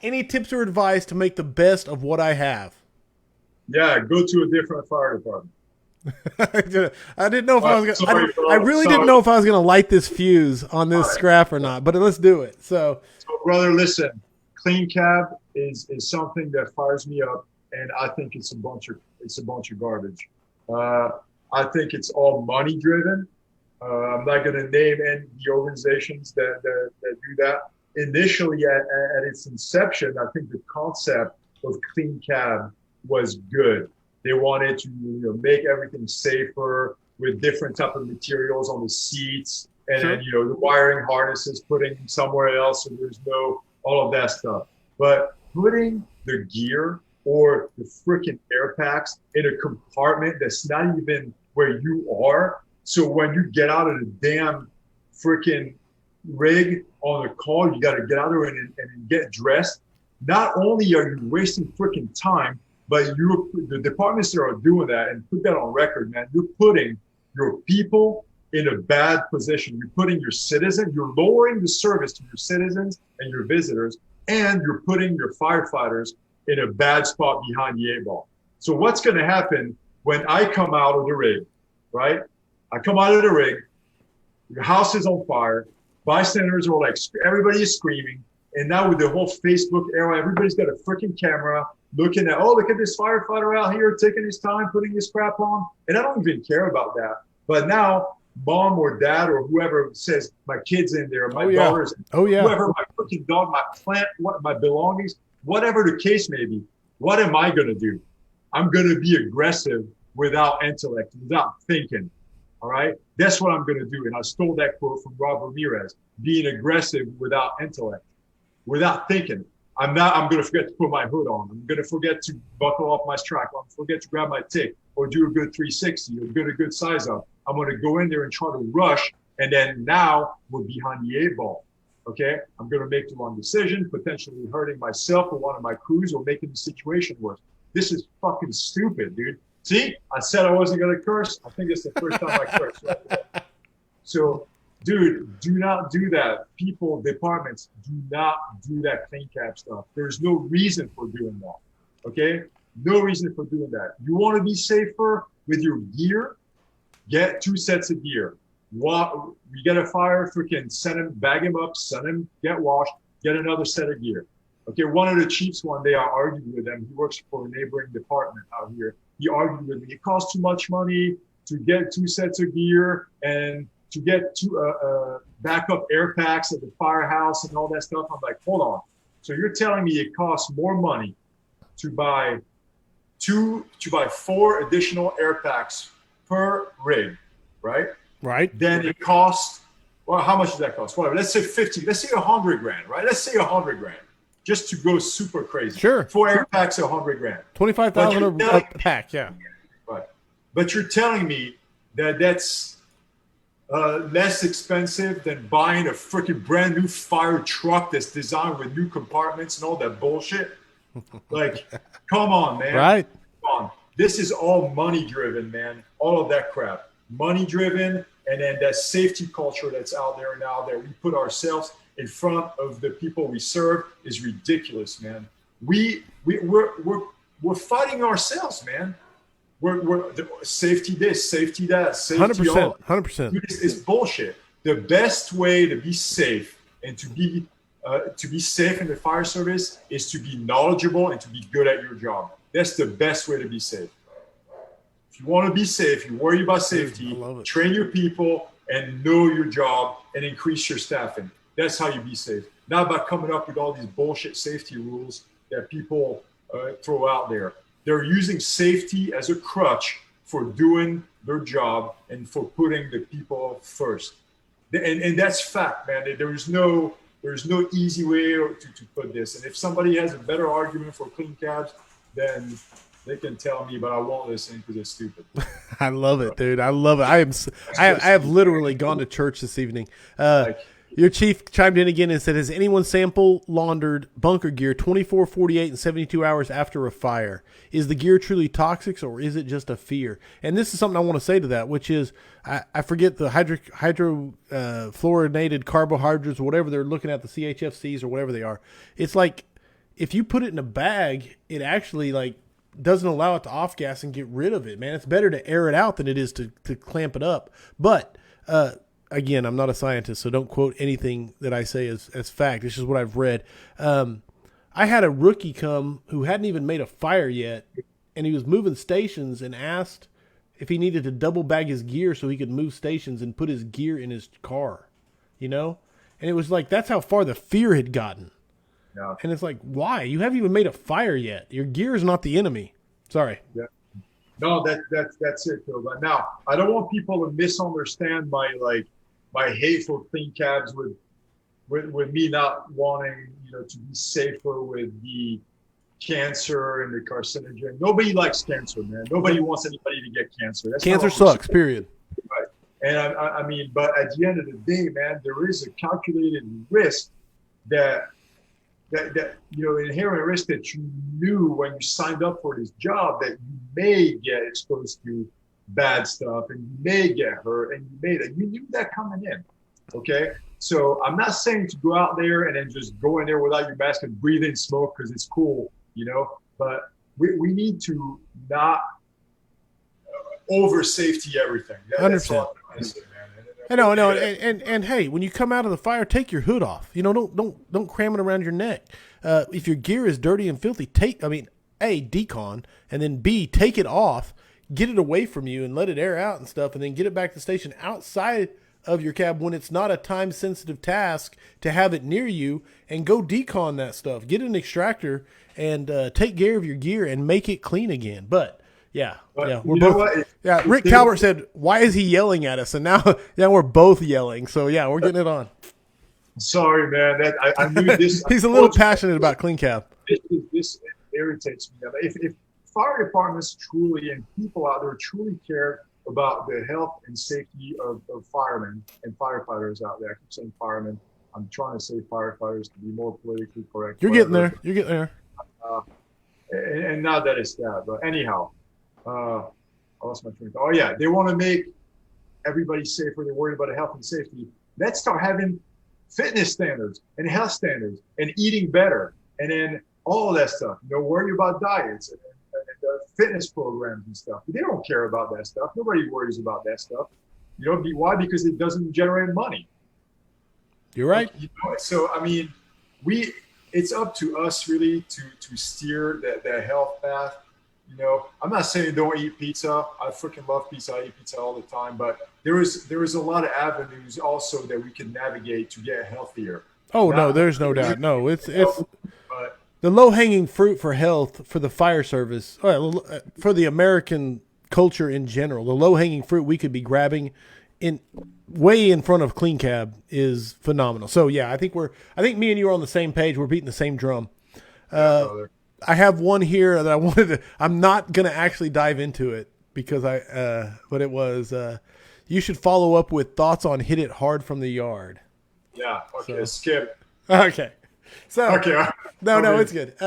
Any tips or advice to make the best of what I have? Yeah, go to a different fire department. I didn't know if I was going to. I really didn't know if I was going to light this fuse on this scrap or not, but let's do it. So brother, listen, clean cab is something that fires me up, and I think it's a bunch of garbage. I think it's all money driven. I'm not going to name any of the organizations that do that. Initially, at its inception, I think the concept of clean cab was good. They wanted to make everything safer with different type of materials on the seats and the wiring harnesses, putting them somewhere else so there's no all of that stuff. But putting the gear or the freaking air packs in a compartment that's not even where you are. So when you get out of the damn freaking rig on the call, you got to get out there and get dressed. Not only are you wasting freaking time, but the departments that are doing that, and put that on record, man, you're putting your people in a bad position. You're putting your citizens, you're lowering the service to your citizens and your visitors, and you're putting your firefighters in a bad spot behind the 8 ball. So what's going to happen when I come out of the rig right? I come out of the rig, your house is on fire, bystanders are like, everybody is screaming. And now with the whole Facebook era, everybody's got a freaking camera looking at, oh, look at this firefighter out here taking his time, putting his crap on. And I don't even care about that. But now mom or dad or whoever says my kid's in there, my daughter's, whoever, my freaking dog, my plant, what my belongings, whatever the case may be, what am I going to do? I'm going to be aggressive without intellect, without thinking. All right. That's what I'm going to do. And I stole that quote from Rob Ramirez, being aggressive without intellect, without thinking. I'm going to forget to put my hood on. I'm going to forget to buckle off my strap. I'm going to forget to grab my tick or do a good 360 or do a good size up. I'm going to go in there and try to rush. And then now we're behind the 8 ball. Okay. I'm going to make the wrong decision, potentially hurting myself or one of my crews or making the situation worse. This is fucking stupid, dude. See, I said I wasn't going to curse. I think it's the first time I cursed. Right? So, dude, do not do that. People, departments, do not do that clean cap stuff. There's no reason for doing that. Okay? No reason for doing that. You want to be safer with your gear? Get 2 sets of gear. You get a fire, freaking send him, bag him up, send him, get washed, get another set of gear. Okay, one of the chiefs one day I argued with him. He works for a neighboring department out here. He argued with me. It costs too much money to get 2 sets of gear and to get 2 backup air packs at the firehouse and all that stuff. I'm like, hold on. So you're telling me it costs more money to buy 4 additional air packs per rig, right? Right. Then it costs, well, how much does that cost? Whatever. Let's say 50. Let's say $100,000, right? Let's say $100,000. Just to go super crazy. Sure. 4 air packs, $100,000. 25,000 a pack, yeah. Right. But you're telling me that that's less expensive than buying a freaking brand new fire truck that's designed with new compartments and all that bullshit? Like, come on, man. Right. Come on. This is all money driven, man. All of that crap. Money driven, and then that safety culture that's out there now that we put ourselves in front of the people we serve is ridiculous, man. We're fighting ourselves, man. We're safety this, safety that, safety 100%, 100%. It's bullshit. The best way to be safe and to be safe in the fire service is to be knowledgeable and to be good at your job. That's the best way to be safe. If you want to be safe, you worry about safety, train your people and know your job and increase your staffing. That's how you be safe. Not by coming up with all these bullshit safety rules that people throw out there. They're using safety as a crutch for doing their job and for putting the people first. And that's fact, man. There's no easy way to put this. And if somebody has a better argument for clean cabs, then they can tell me, but I won't listen because it's stupid. I love it, dude. I love it. I have literally gone to church this evening. Your chief chimed in again and said, has anyone sample laundered bunker gear 24, 48, and 72 hours after a fire? Is the gear truly toxic or is it just a fear? And this is something I want to say to that, which is I forget the hydrofluorinated carbohydrates, whatever they're looking at, the CHFCs or whatever they are. It's like if you put it in a bag, it actually like doesn't allow it to off gas and get rid of it, man. It's better to air it out than it is to clamp it up. But again, I'm not a scientist, so don't quote anything that I say as fact. It's just what I've read. I had a rookie come who hadn't even made a fire yet, and he was moving stations and asked if he needed to double bag his gear so he could move stations and put his gear in his car, you know? And it was like, that's how far the fear had gotten. Yeah. And it's like, why? You haven't even made a fire yet. Your gear is not the enemy. Sorry. Yeah. No, that's it, though. But now, I don't want people to misunderstand my hate for clean cabs with me not wanting, to be safer with the cancer and the carcinogen. Nobody likes cancer, man. Nobody wants anybody to get cancer. Cancer sucks, period. Right. And I mean, but at the end of the day, man, there is a calculated risk that inherent risk that you knew when you signed up for this job that you may get exposed to bad stuff and you may get hurt and you knew that coming in. Okay. So I'm not saying to go out there and then just go in there without your mask and breathe in smoke because it's cool, but we need to not over safety everything. That's 100%. all I say, man. I know, and hey, when you come out of the fire, take your hood off. You know, don't cram it around your neck. If your gear is dirty and filthy, A, decon, and then B, take it off, get it away from you, and let it air out and stuff, and then get it back to the station outside of your cab when it's not a time-sensitive task to have it near you, and go decon that stuff. Get an extractor and take care of your gear and make it clean again. But we're both. Yeah, Rick Talbert said, "Why is he yelling at us?" And now we're both yelling. So yeah, we're getting it on. Sorry, man. That I knew this. He's a little passionate about clean cab. This irritates me. If fire departments truly and people out there truly care about the health and safety of firemen and firefighters out there, I keep saying firemen. I'm trying to say firefighters to be more politically correct. You're getting there. You're getting there. And not that it's that, but anyhow. I lost my train of thought. Oh yeah, they want to make everybody safer. They're worried about the health and safety. Let's start having fitness standards and health standards and eating better, and then all of that stuff. Worry about diets and fitness programs and stuff. They don't care about that stuff. Nobody worries about that stuff. Why? Because it doesn't generate money. You're right. So I mean, it's up to us really to steer that health path. I'm not saying don't eat pizza. I freaking love pizza. I eat pizza all the time. But there is a lot of avenues also that we can navigate to get healthier. Oh, no, there's no doubt. No, it's the low-hanging fruit for health for the fire service, for the American culture in general. The low-hanging fruit we could be grabbing way in front of clean cab is phenomenal. So, yeah, I think me and you are on the same page. We're beating the same drum. I have one here that I'm not going to actually dive into it because but it was, you should follow up with thoughts on hit it hard from the yard. Yeah. Okay. Skip. Okay. So, okay. No, it's good.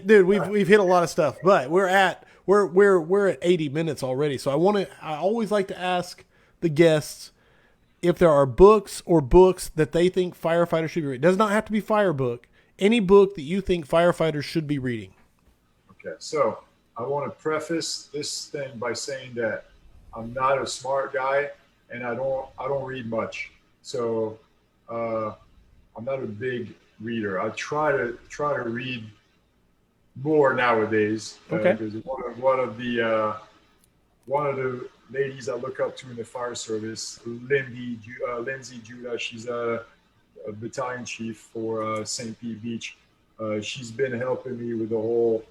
Dude, we've hit a lot of stuff, but we're at 80 minutes already. So I always like to ask the guests if there are books that they think firefighters should be reading. It does not have to be fire book. Any book that you think firefighters should be reading. Okay, so I want to preface this thing by saying that I'm not a smart guy and I don't read much. So I'm not a big reader. I try to read more nowadays. Okay. Because one of the ladies I look up to in the fire service, Lindsay Judah, she's a battalion chief for St. Pete Beach. She's been helping me with the whole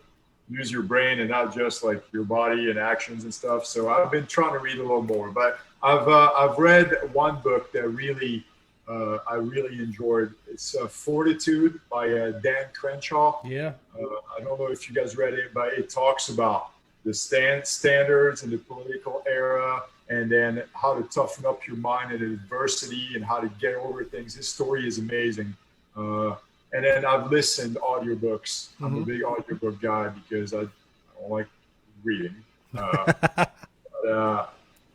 use your brain and not just like your body and actions and stuff. So I've been trying to read a little more, but I've read one book that really I really enjoyed. It's Fortitude by Dan Crenshaw. Yeah. I don't know if you guys read it, but it talks about the standards in the political era, and then how to toughen up your mind in adversity and how to get over things. His story is amazing. And then I've listened to audiobooks. I'm a big audiobook guy because I don't like reading.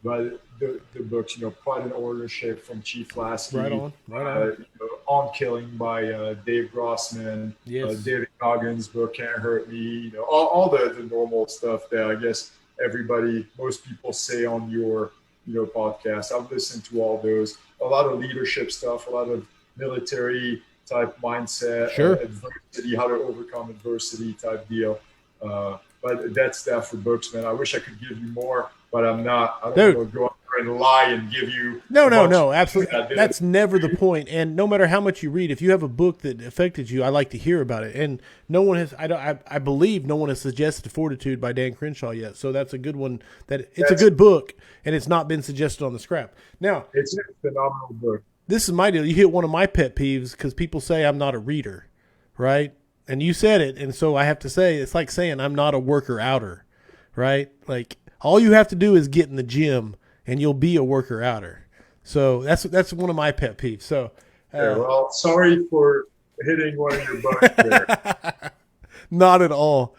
But the books, Pride and Ownership from Chief Lasky. Right on. On Killing by Dave Grossman. Yes. David Goggins' book, Can't Hurt Me. All the normal stuff that I guess most people say on your podcast. I've listened to all those. A lot of leadership stuff, a lot of military type mindset, sure. Adversity, how to overcome adversity type deal. But that's that for books, man. I wish I could give you more, but I'm not. I don't want to go out there and lie and give you. No, absolutely. That's never the point. And no matter how much you read, if you have a book that affected you, I like to hear about it. And no one has. I believe no one has suggested Fortitude by Dan Crenshaw yet. So that's a good one. It's a good book, and it's not been suggested on the Scrap. Now, it's a phenomenal book. This is my deal. You hit one of my pet peeves because people say I'm not a reader, right? And you said it, and so I have to say it's like saying I'm not a worker outer, right? Like all you have to do is get in the gym, and you'll be a worker outer. So that's one of my pet peeves. So, well, sorry for hitting one of your books there. Not at all.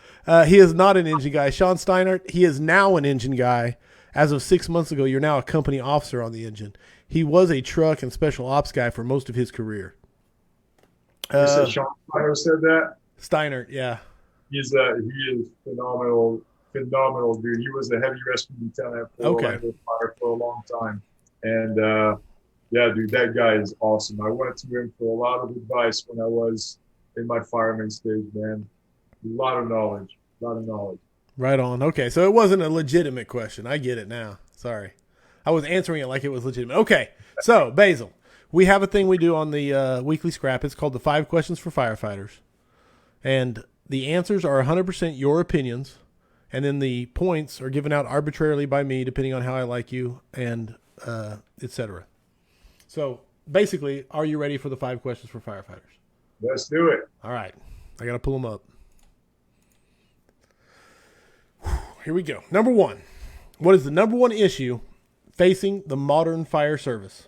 He is not an engine guy. Sean Steinert, he is now an engine guy. As of 6 months ago, you're now a company officer on the engine. He was a truck and special ops guy for most of his career. You said Sean Steinert said that? Steinert, yeah. He is phenomenal phenomenal dude. He was a heavy rescue lieutenant for Orlando Fire for a long time. And yeah, dude, that guy is awesome. I went to him for a lot of advice when I was in my fireman stage, man. A lot of knowledge. Right on. Okay, so it wasn't a legitimate question. I get it now. Sorry. I was answering it like it was legitimate. Okay, so Basil, we have a thing we do on the weekly scrap. It's called the 5 questions for firefighters. And the answers are 100% your opinions. And then the points are given out arbitrarily by me, depending on how I like you, and etc. So basically, are you ready for the 5 questions for firefighters? Let's do it. All right. I got to pull them up. Here we go. Number 1. What is the number 1 issue facing the modern fire service?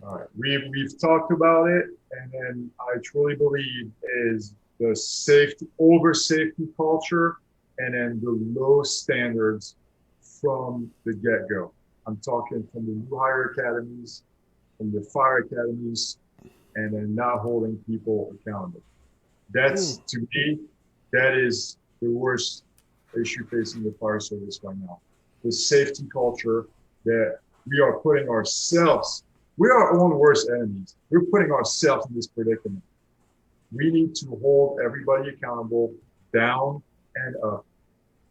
All right. We've talked about it, and then I truly believe is the safety culture, and then the low standards from the get-go. I'm talking from the new hire academies, from the fire academies, and then not holding people accountable. That's, to me, that is the worst issue facing the fire service right now. The safety culture that we are putting ourselves, we're our own worst enemies. We're putting ourselves in this predicament. We need to hold everybody accountable, down and up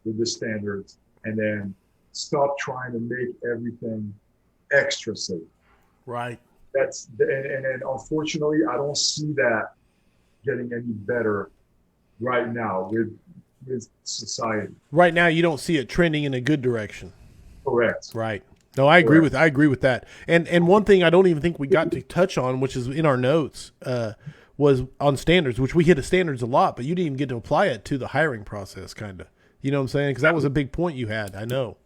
with the standards, and then stop trying to make everything extra safe. Right. And unfortunately, I don't see that getting any better right now with society. Right now, you don't see it trending in a good direction. Correct. Right. No, I agree with that. And one thing I don't even think we got to touch on, which is in our notes, was on standards, which we hit the standards a lot, but you didn't even get to apply it to the hiring process, kind of. You know what I'm saying? Because that was a big point you had. I know.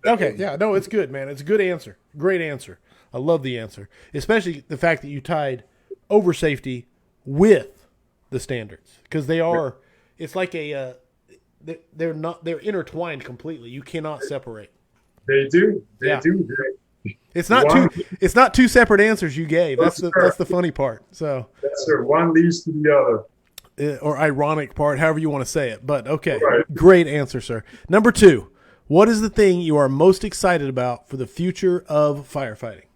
Okay. Yeah. No, it's good, man. It's a good answer. Great answer. I love the answer, especially the fact that you tied over safety with the standards, because they are. It's like they're intertwined completely. You cannot separate. They do. It's not two separate answers you gave. That's the funny part. So that's right. One leads to the other. Or ironic part, however you want to say it. But okay, right. Great answer, sir. Number 2, what is the thing you are most excited about for the future of firefighting?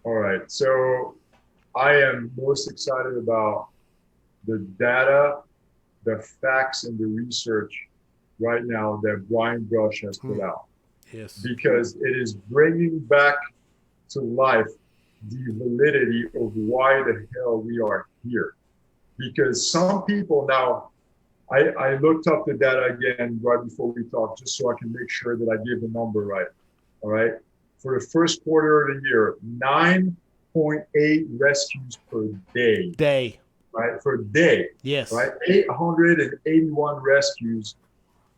All right. So I am most excited about the data, the facts, and the research right now that Brian Brush has put out. Yes. Because it is bringing back to life the validity of why the hell we are here. Because some people now, I looked up the data again right before we talked, just so I can make sure that I give the number right. All right. For the first quarter of the year, 9.8 rescues per day. Right. For a day. Yes. Right. 881 rescues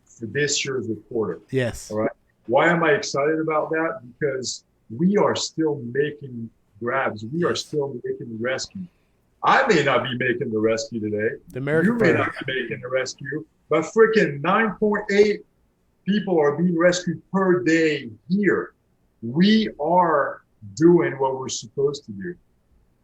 for this year's quarter. Yes. All right. Why am I excited about that? Because we are still making grabs. We are still making rescue. I may not be making the rescue today. You may not be making the rescue, but freaking 9.8 people are being rescued per day here. We are doing what we're supposed to do.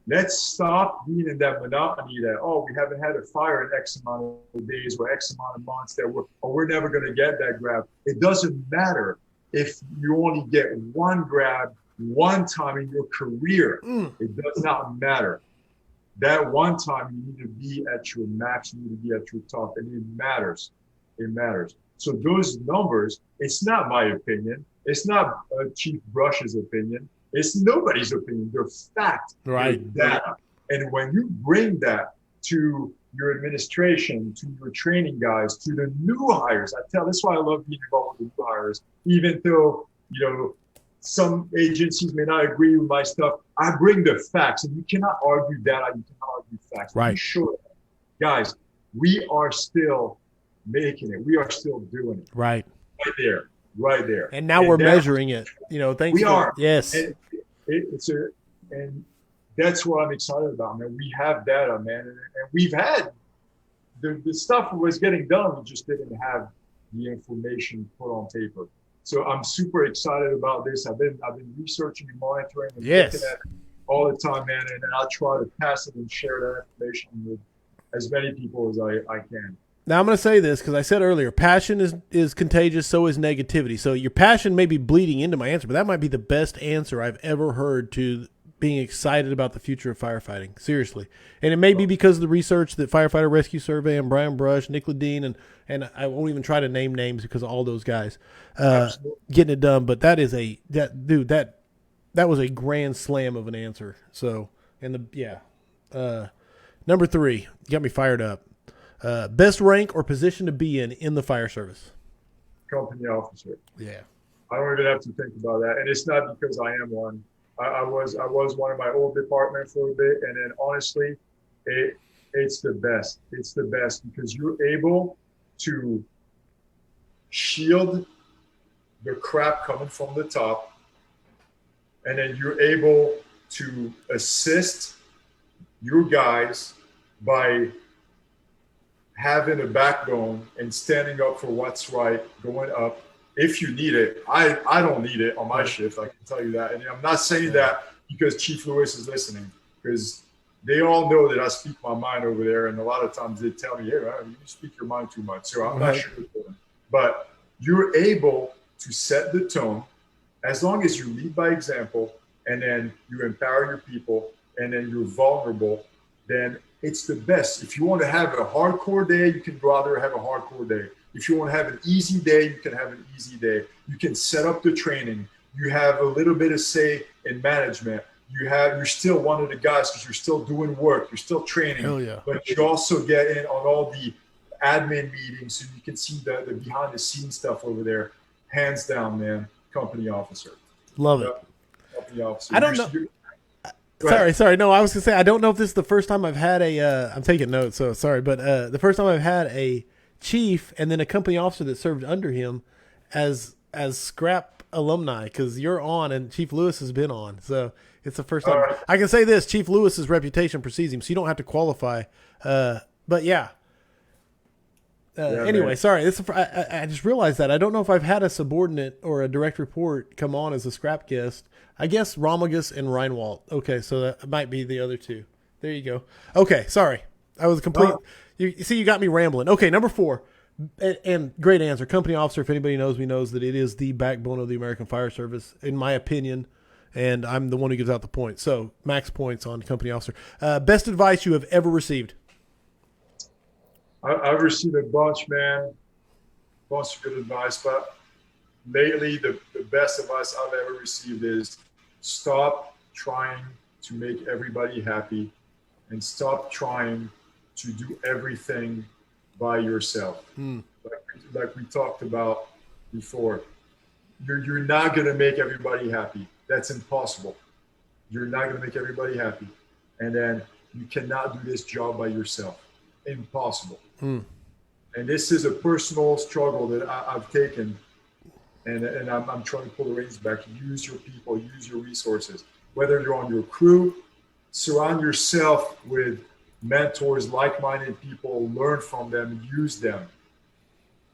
Let's stop being in that monotony that, we haven't had a fire in X amount of days or X amount of months that we're never going to get that grab. It doesn't matter if you only get one grab one time in your career. It does not matter. That one time you need to be at your max, you need to be at your top, and it matters. It matters. So those numbers, it's not my opinion. It's not Chief Brush's opinion. It's nobody's opinion. They're fact. Right. They're data. And when you bring that to your administration, to your training guys, to the new hires, that's why I love being involved with the new hires, even though, some agencies may not agree with my stuff. I bring the facts, and you cannot argue data. You cannot argue facts. Right. Be sure, guys, we are still making it. We are still doing it. Right. Right there. And now we're measuring it. Thanks. We are. Yes. And and that's what I'm excited about, man. We have data, man, and we've had the stuff was getting done. We just didn't have the information put on paper. So I'm super excited about this. I've been researching and monitoring and looking at all the time, man. And I try to pass it and share that information with as many people as I can. Now I'm going to say this because I said earlier, passion is contagious, so is negativity. So your passion may be bleeding into my answer, but that might be the best answer I've ever heard to being excited about the future of firefighting. Seriously. And it may be because of the research that Firefighter Rescue Survey and Brian Brush, Nick Ledeen, and I won't even try to name names because of all those guys getting it done. But that was a grand slam of an answer. So, number 3, you got me fired up. Best rank or position to be in the fire service? Company officer. Yeah. I don't even have to think about that. And it's not because I am one. I was one in my old department for a bit, and then honestly, it's the best. It's the best because you're able to shield the crap coming from the top, and then you're able to assist your guys by having a backbone and standing up for what's right, going up. If you need it, I don't need it on my shift. I can tell you that. And I'm not saying that because Chief Lewis is listening, because they all know that I speak my mind over there. And a lot of times they tell me, hey, man, you speak your mind too much. So I'm not sure. But you're able to set the tone as long as you lead by example, and then you empower your people, and then you're vulnerable, then it's the best. If you want to have a hardcore day, you can go out there and have a hardcore day. If you want to have an easy day, you can have an easy day. You can set up the training. You have a little bit of say in management. You're still one of the guys because you're still doing work. You're still training. Hell yeah. But you also get in on all the admin meetings so you can see the behind the scenes stuff over there. Hands down, man. Company officer. Love it. Company officer. I don't know. Sorry. No, I was going to say, I don't know if this is the first time I've had I'm taking notes, so sorry. But the first time I've had a chief and then a company officer that served under him as Scrap alumni, because you're on and Chief Lewis has been on. So it's the first time. Right. I can say this, Chief Lewis's reputation precedes him, so you don't have to qualify. But yeah. Anyway, man. Sorry. I just realized that. I don't know if I've had a subordinate or a direct report come on as a Scrap guest. I guess Romagus and Reinwald. Okay, so that might be the other two. There you go. Okay, sorry. I was complete. You see, you got me rambling. Okay, number 4, and great answer. Company officer, if anybody knows me, knows that it is the backbone of the American Fire Service, in my opinion, and I'm the one who gives out the points. So, max points on company officer. Best advice you have ever received? I've received a bunch, man. Bunch of good advice, but lately the best advice I've ever received is stop trying to make everybody happy and stop trying to do everything by yourself. Like we talked about before. You're not going to make everybody happy. That's impossible. You're not going to make everybody happy. And then you cannot do this job by yourself. Impossible. And this is a personal struggle that I've taken, and I'm trying to pull the reins back. Use your people, use your resources. Whether you're on your crew, surround yourself with mentors, like-minded people, learn from them, use them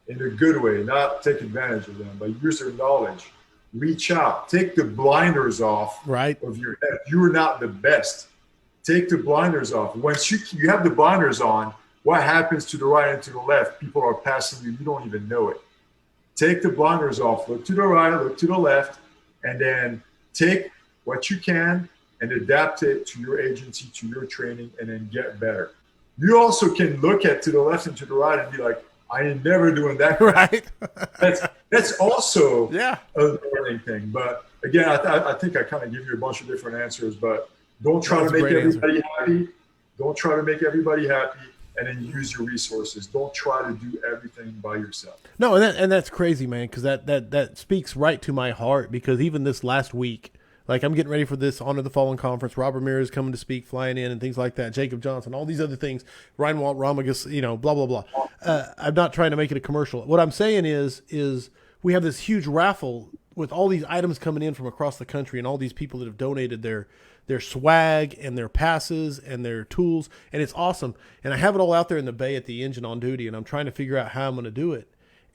in a good way, not take advantage of them, but use their knowledge. Reach out, take the blinders off of your head. You're not the best. Take the blinders off. Once you have the blinders on, what happens to the right and to the left? People are passing you. You don't even know it. Take the blinders off. Look to the right, look to the left, and then take what you can and adapt it to your agency, to your training, and then get better. You also can look to the left and to the right and be like, I ain't never doing that. Right. That's also a learning thing. But again, I think I kind of give you a bunch of different answers, but don't try to make everybody happy. Don't try to make everybody happy. And then use your resources. Don't try to do everything by yourself. No, and that's crazy, man, because that speaks right to my heart. Because even this last week, like I'm getting ready for this Honor the Fallen conference. Rob Ramirez coming to speak, flying in, and things like that. Jacob Johnson, all these other things. Reinwald, Romagus, blah blah blah. I'm not trying to make it a commercial. What I'm saying is we have this huge raffle with all these items coming in from across the country, and all these people that have donated their swag and their passes and their tools, and it's awesome. And I have it all out there in the bay at the engine on duty, and I'm trying to figure out how I'm going to do it.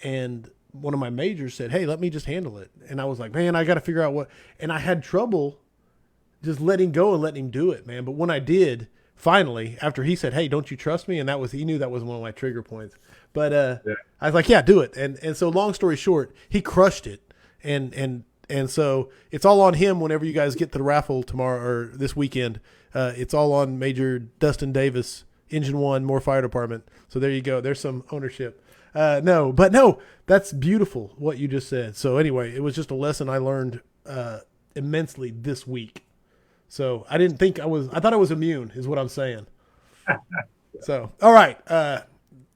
And one of my majors said, hey, let me just handle it. And I was like, man, I got to figure out what. And I had trouble just letting go and letting him do it, man. But when I did, finally, after he said, "Hey, don't you trust me?" and he knew that was one of my trigger points. But Yeah. I was like, "Yeah, do it." And so, long story short, he crushed it. And so it's all on him. Whenever you guys get to the raffle tomorrow or this weekend, it's all on Major Dustin Davis, Engine 1, Moore Fire Department. So there you go. There's some ownership. No, that's beautiful what you just said. So anyway, it was just a lesson I learned immensely this week. So I thought I was immune is what I'm saying. So, all right.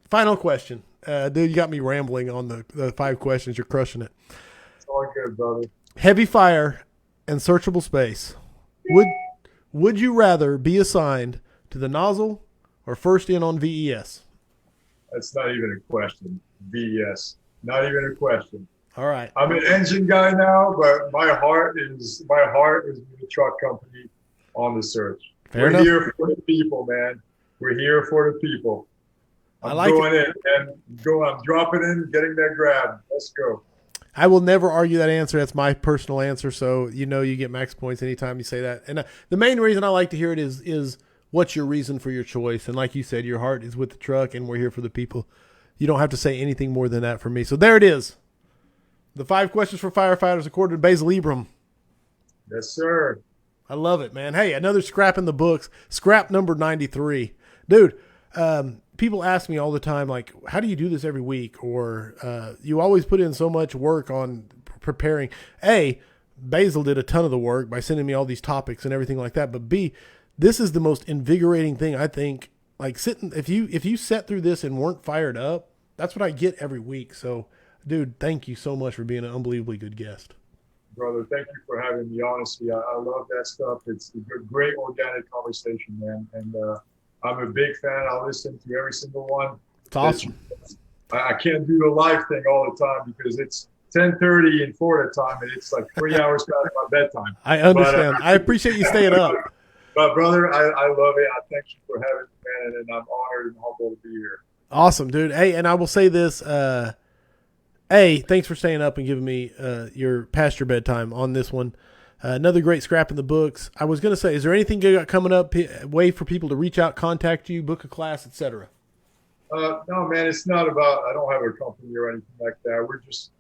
Final question. Dude, you got me rambling on the 5 questions. You're crushing it. It's all good, brother. Heavy fire and searchable space. Would you rather be assigned to the nozzle or first in on VES? That's not even a question. VES. Not even a question. All right. I'm an engine guy now, but my heart is with the truck company on the search. Fair We're enough. here for the people, man. We're here for the people. I'm going in and I'm dropping in, getting that grab. Let's go. I will never argue that answer. That's my personal answer. So, you get max points anytime you say that. And the main reason I like to hear it is what's your reason for your choice? And like you said, your heart is with the truck and we're here for the people. You don't have to say anything more than that for me. So there it is. The 5 questions for firefighters according to Bassel Ibrahim. Yes, sir. I love it, man. Hey, another scrap in the books. Scrap number 93. Dude, people ask me all the time, like, how do you do this every week? Or you always put in so much work on preparing. A, Bassel did a ton of the work by sending me all these topics and everything like that. But B, this is the most invigorating thing, I think. Like if you sat through this and weren't fired up, that's what I get every week. So, dude, thank you so much for being an unbelievably good guest. Brother, thank you for having me. Honestly, I love that stuff. It's a great organic conversation, man. And I'm a big fan. I'll listen to every single one. It's awesome. I can't do the live thing all the time because it's 10:30 in Florida time, and it's like 3 hours past my bedtime. I understand. I appreciate you staying up. But, brother, I love it. I thank you for having me, man, and I'm honored and humbled to be here. Awesome, dude. Hey, and I will say this. Thanks for staying up and giving me your past your bedtime on this one. Another great scrap in the books. I was going to say, is there anything you got coming up, way for people to reach out, contact you, book a class, etc.? No, man, it's not about, I don't have a company or anything like that.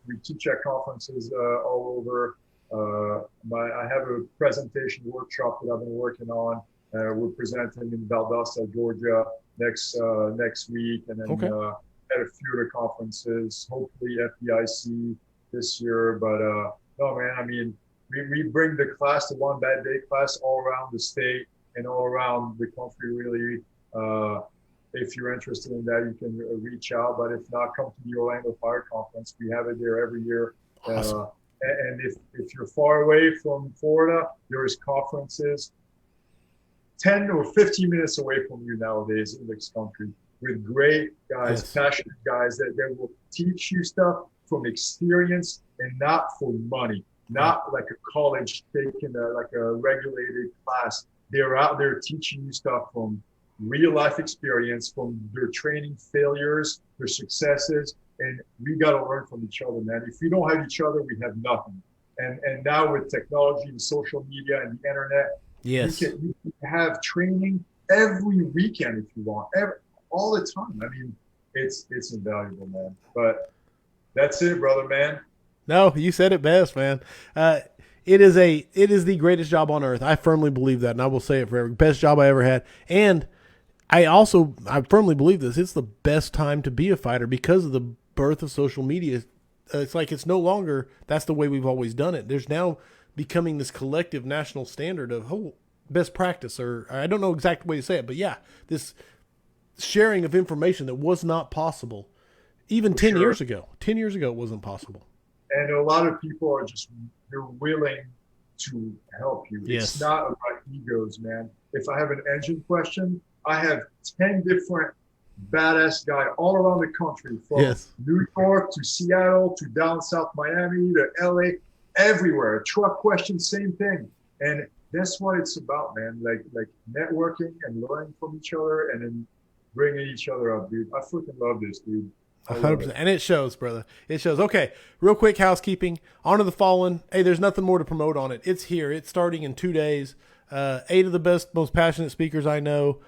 We teach at conferences all over. I have a presentation workshop that I've been working on. We're presenting in Valdosta, Georgia next week. And then at a few other conferences, hopefully FDIC this year. But no, man, I mean, we bring the class, the One Bad Day class, all around the state and all around the country, really. If you're interested in that, you can reach out. But if not, come to the Orlando Fire Conference. We have it there every year. Awesome. And if you're far away from Florida, there's conferences 10 or 15 minutes away from you nowadays in this country with great guys, passionate guys that will teach you stuff from experience and not for money, not like a college taking like a regulated class. They're out there teaching you stuff from real life experience, from their training failures, their successes. And we got to learn from each other, man. If we don't have each other, we have nothing. And now with technology and social media and the internet, yes, you can have training every weekend if you want, all the time. I mean, it's invaluable, man. But that's it, brother, man. No, you said it best, man. It is the greatest job on earth. I firmly believe that, and I will say it forever. Best job I ever had. And I firmly believe this. It's the best time to be a fighter because of the birth of social media. It's like it's no longer that's the way we've always done it. There's now becoming this collective national standard of best practice, or I don't know exact way to say it, but yeah, this sharing of information that was not possible even 10 years ago. 10 years ago, it wasn't possible. And a lot of people they're willing to help you. Yes. It's not about egos, man. If I have an engine question, I have 10 different badass guys all around the country, from New York to Seattle to down south Miami to LA, everywhere. Truck questions, same thing. And that's what it's about, man. Like networking and learning from each other and then bringing each other up, dude. I freaking love this, dude. 100%. And it shows, brother. It shows. Okay, real quick housekeeping. Honor the Fallen. Hey, there's nothing more to promote on it. It's here. It's starting in 2 days. 8 of the best, most passionate speakers I know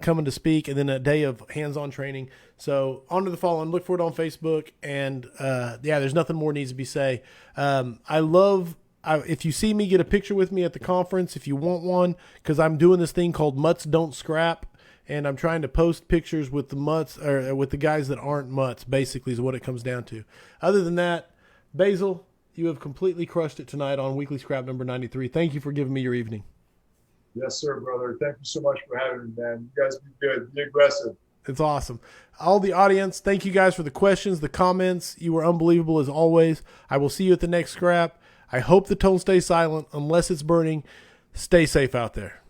coming to speak, and then a day of hands-on training. So on to the following. Look for it on Facebook. And there's nothing more needs to be said. If you see me, get a picture with me at the conference if you want one, because I'm doing this thing called Mutts Don't Scrap, and I'm trying to post pictures with the mutts, or with the guys that aren't mutts, basically is what it comes down to. Other than that, Bassel, you have completely crushed it tonight on Weekly Scrap number 93. Thank you for giving me your evening. Yes, sir, brother. Thank you so much for having me, man. You guys be good. Be aggressive. It's awesome. All the audience, thank you guys for the questions, the comments. You were unbelievable as always. I will see you at the next scrap. I hope the tone stays silent unless it's burning. Stay safe out there.